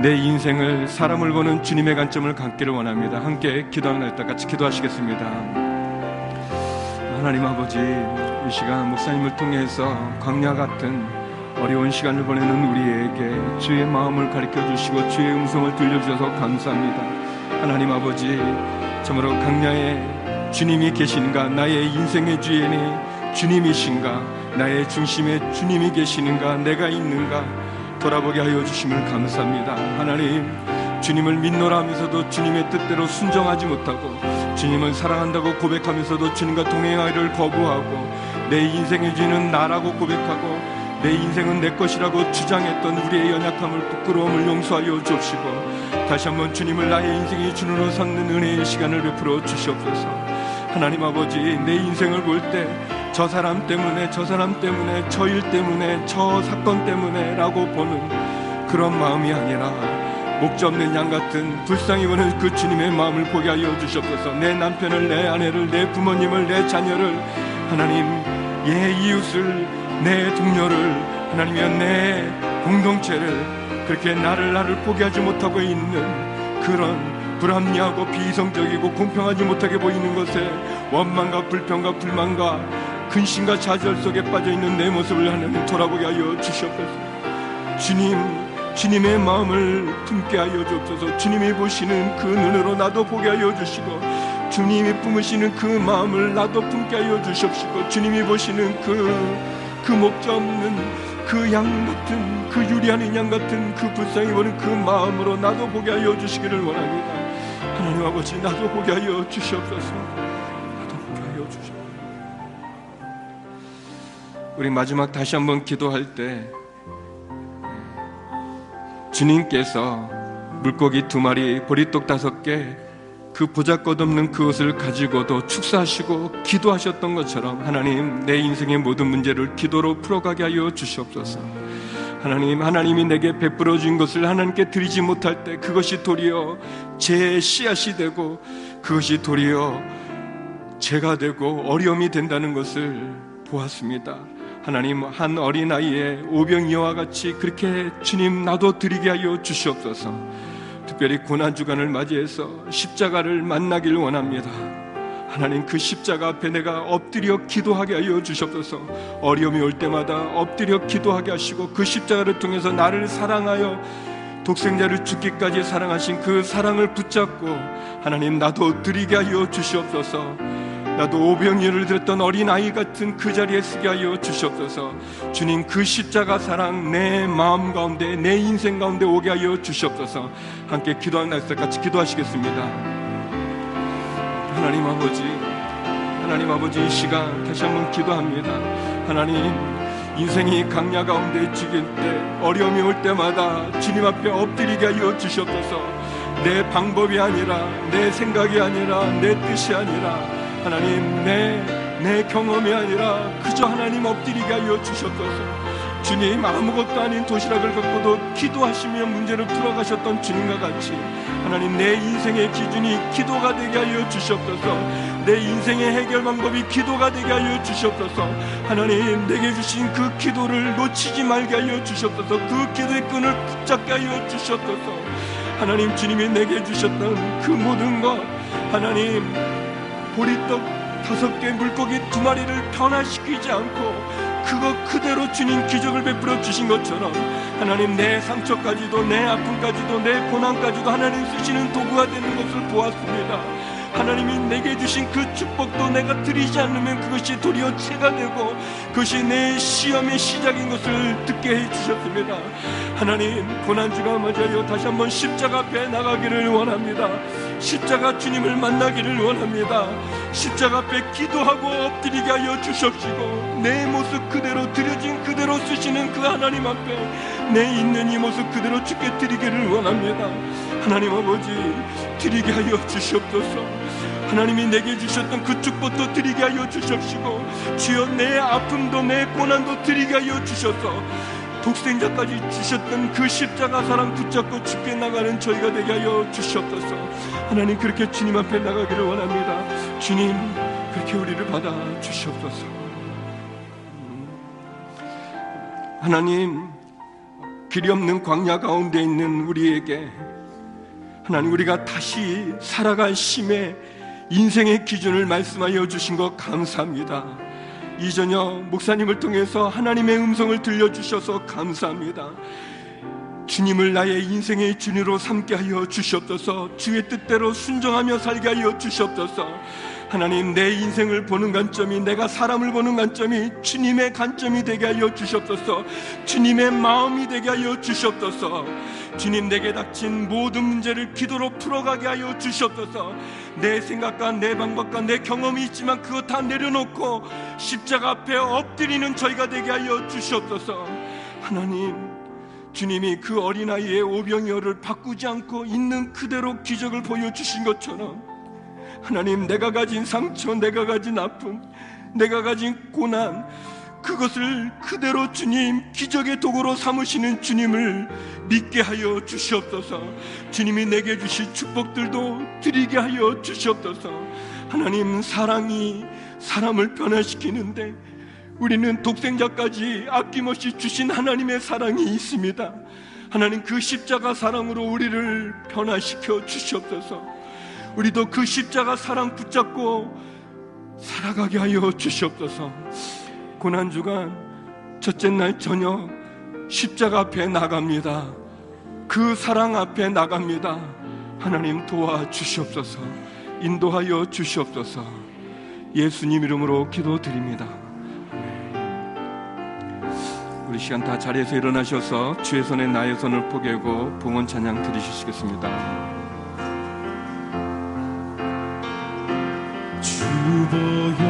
내 인생을, 사람을 보는 주님의 관점을 갖기를 원합니다. 함께 기도하는 날 같이 기도하시겠습니다. 하나님 아버지, 이 시간 목사님을 통해서 광야 같은 어려운 시간을 보내는 우리에게 주의 마음을 가르쳐 주시고 주의 음성을 들려주셔서 감사합니다. 하나님 아버지, 참으로 광야에 주님이 계신가, 나의 인생의 주인이 주님이신가, 나의 중심에 주님이 계시는가, 내가 있는가 돌아보게 하여 주심을 감사합니다. 하나님, 주님을 믿노라 하면서도 주님의 뜻대로 순종하지 못하고 주님을 사랑한다고 고백하면서도 주님과 동행하기를 거부하고 내 인생의 주인은 나라고 고백하고 내 인생은 내 것이라고 주장했던 우리의 연약함을, 부끄러움을 용서하여 주옵시고 다시 한번 주님을 나의 인생의 주인으로 삼는 은혜의 시간을 베풀어 주시옵소서. 하나님 아버지, 내 인생을 볼 때 저 사람 때문에, 저 사람 때문에, 저 일 때문에, 저 사건 때문에 라고 보는 그런 마음이 아니라 목자 없는 양 같은 불쌍히 보는 그 주님의 마음을 보게 하여 주시옵소서. 내 남편을, 내 아내를, 내 부모님을, 내 자녀를, 하나님, 내 이웃을, 내 동료를, 하나님이여 내 공동체를, 그렇게 나를 포기하지 못하고 있는 그런 불합리하고 비이성적이고 공평하지 못하게 보이는 것에 원망과 불평과 불만과 근심과 좌절 속에 빠져있는 내 모습을 하나님 돌아보게 하여 주시옵소서. 주님의 마음을 품게 하여 주옵소서. 주님이 보시는 그 눈으로 나도 보게 하여 주시고 주님이 품으시는 그 마음을 나도 품게 하여 주시옵시고 주님이 보시는 그 목자 없는 그 양 같은, 그 유리하는 양 같은 그 불쌍히 보는 그 마음으로 나도 보게 하여 주시기를 원합니다. 하나님 아버지, 나도 보게 하여 주시옵소서. 나도 보게 하여 주시옵소서. 우리 마지막 다시 한번 기도할 때 주님께서 물고기 2마리, 보리떡 5개, 그 보잘것없는 그것을 가지고도 축사하시고 기도하셨던 것처럼 하나님, 내 인생의 모든 문제를 기도로 풀어가게 하여 주시옵소서. 하나님이 내게 베풀어 준 것을 하나님께 드리지 못할 때 그것이 도리어 제 씨앗이 되고 그것이 도리어 죄가 되고 어려움이 된다는 것을 보았습니다. 하나님, 한 어린아이의 오병이어와 같이 그렇게 주님 나도 드리게 하여 주시옵소서. 특별히 고난주간을 맞이해서 십자가를 만나길 원합니다. 하나님, 그 십자가 앞에 내가 엎드려 기도하게 하여 주시옵소서. 어려움이 올 때마다 엎드려 기도하게 하시고 그 십자가를 통해서 나를 사랑하여 독생자를 죽기까지 사랑하신 그 사랑을 붙잡고 하나님 나도 드리게 하여 주시옵소서. 나도 오병이어를 드렸던 어린아이 같은 그 자리에 서게 하여 주시옵소서. 주님, 그 십자가 사랑 내 마음 가운데, 내 인생 가운데 오게 하여 주시옵소서. 함께 기도하는 날짜 같이 기도하시겠습니다. 하나님 아버지, 이 시간 다시 한번 기도합니다. 하나님, 인생이 강야 가운데 지길 때, 어려움이 올 때마다 주님 앞에 엎드리게 하여 주시옵소서. 내 방법이 아니라, 내 생각이 아니라, 내 뜻이 아니라 하나님, 내 경험이 아니라 그저 하나님 엎드리게 하여 주셨소서. 주님, 아무것도 아닌 도시락을 갖고도 기도하시며 문제를 풀어가셨던 주님과 같이 하나님, 내 인생의 기준이 기도가 되게 하여 주시옵소서. 내 인생의 해결 방법이 기도가 되게 하여 주시옵소서. 하나님, 내게 주신 그 기도를 놓치지 말게 하여 주시옵소서. 그 기도의 끈을 붙잡게 하여 주시옵소서. 하나님, 주님이 내게 주셨던 그 모든 것, 하나님, 보리떡 5개, 물고기 2마리를 변화시키지 않고 그거 그대로 주님 기적을 베풀어 주신 것처럼 하나님, 내 상처까지도, 내 아픔까지도, 내 고난까지도 하나님 쓰시는 도구가 되는 것을 보았습니다. 하나님이 내게 주신 그 축복도 내가 드리지 않으면 그것이 도리어 죄가 되고 그것이 내 시험의 시작인 것을 듣게 해주셨습니다. 하나님, 고난주가 맞아요. 다시 한번 십자가 앞에 나가기를 원합니다. 십자가 주님을 만나기를 원합니다. 십자가 앞에 기도하고 엎드리게 하여 주십시고 내 모습 그대로, 드려진 그대로 쓰시는 그 하나님 앞에 내 있는 이 모습 그대로 주께 드리기를 원합니다. 하나님 아버지, 드리게 하여 주시옵소서. 하나님이 내게 주셨던 그 축복도 드리게 하여 주십시고, 주여 내 아픔도 내 고난도 드리게 하여 주셔서 독생자까지 주셨던 그 십자가 사랑 붙잡고 주께 나가는 저희가 되게 하여 주시옵소서. 하나님, 그렇게 주님 앞에 나가기를 원합니다. 주님, 그렇게 우리를 받아 주시옵소서. 하나님, 길이 없는 광야 가운데 있는 우리에게 하나님, 우리가 다시 살아갈 힘의 인생의 기준을 말씀하여 주신 것 감사합니다. 이 저녁 목사님을 통해서 하나님의 음성을 들려주셔서 감사합니다. 주님을 나의 인생의 주님으로 삼게 하여 주시옵소서. 주의 뜻대로 순종하며 살게 하여 주시옵소서. 하나님, 내 인생을 보는 관점이, 내가 사람을 보는 관점이 주님의 관점이 되게 하여 주시옵소서. 주님의 마음이 되게 하여 주시옵소서. 주님, 내게 닥친 모든 문제를 기도로 풀어가게 하여 주시옵소서. 내 생각과 내 방법과 내 경험이 있지만 그것 다 내려놓고 십자가 앞에 엎드리는 저희가 되게 하여 주시옵소서. 하나님, 주님이 그 어린아이의 오병이어를 바꾸지 않고 있는 그대로 기적을 보여주신 것처럼, 하나님, 내가 가진 상처, 내가 가진 아픔, 내가 가진 고난, 그것을 그대로 주님 기적의 도구로 삼으시는 주님을 믿게 하여 주시옵소서. 주님이 내게 주신 축복들도 드리게 하여 주시옵소서. 하나님, 사랑이 사람을 변화시키는데 우리는 독생자까지 아낌없이 주신 하나님의 사랑이 있습니다. 하나님, 그 십자가 사랑으로 우리를 변화시켜 주시옵소서. 우리도 그 십자가 사랑 붙잡고 살아가게 하여 주시옵소서. 고난주간 첫째 날 저녁 십자가 앞에 나갑니다. 그 사랑 앞에 나갑니다. 하나님, 도와주시옵소서. 인도하여 주시옵소서. 예수님 이름으로 기도드립니다. 우리 시간 다 자리에서 일어나셔서 주의 손에 나의 손을 포개고 봉헌 찬양 드리시겠습니다. 주보여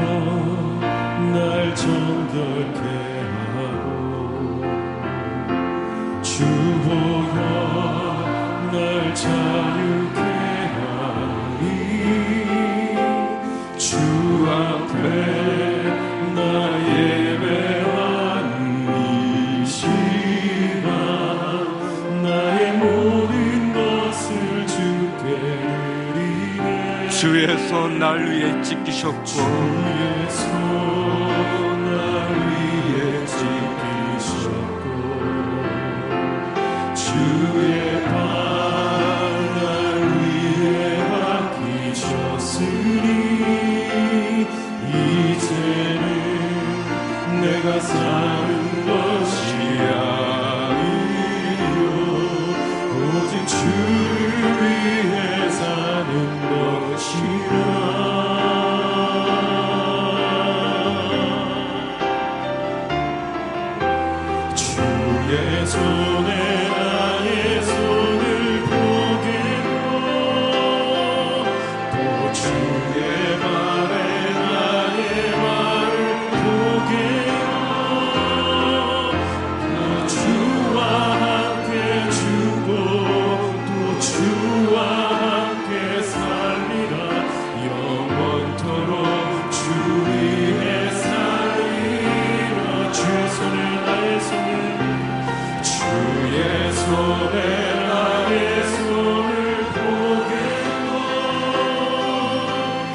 날 정결케 하고, 주보여 날 자유케 하리. 주 앞에 나 예배한 이 시간, 나의 모든 것을 주께 드리네. 주의 손 날 위에 찢기셨고, 주의 손 날 위에 찢기셨고, 주의 발 날 위에 박히셨으니, 이제는 내가 사는 것이 아니요 오직 주를 위해 사는 것이라. 주의 손에 나의 손을 포개고, 또 주의 발에 나의 발을 포개고, 또 주와 함께 죽고 또 주와 함께 살리라. 영원토록 주 위에 살리라. 주의 손에 나의 손을, 주의 손에 나의 손을 포개고,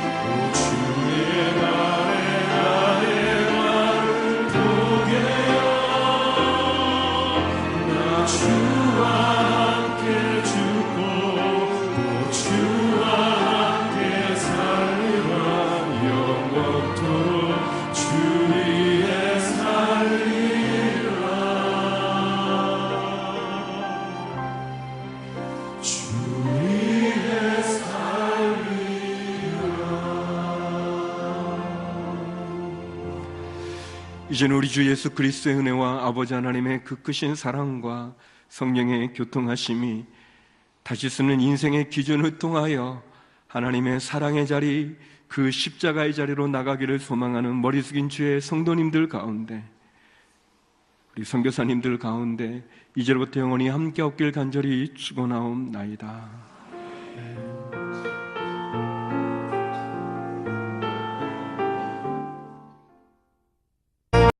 또 주의 발에 나의 발을 포개어, 나 주와 함께 죽고 또 주와 함께 살리라. 영원토록 주 위에 살리라. 주 위에 살리라. 이제는 우리 주 예수 그리스도의 은혜와 아버지 하나님의 그 크신 사랑과 성령의 교통하심이 다시 쓰는 인생의 기준을 통하여 하나님의 사랑의 자리, 그 십자가의 자리로 나가기를 소망하는 머리 숙인 주의 성도님들 가운데 우리 선교사님들 가운데 이제부터 영원히 함께 없길 간절히 축원하옵나이다.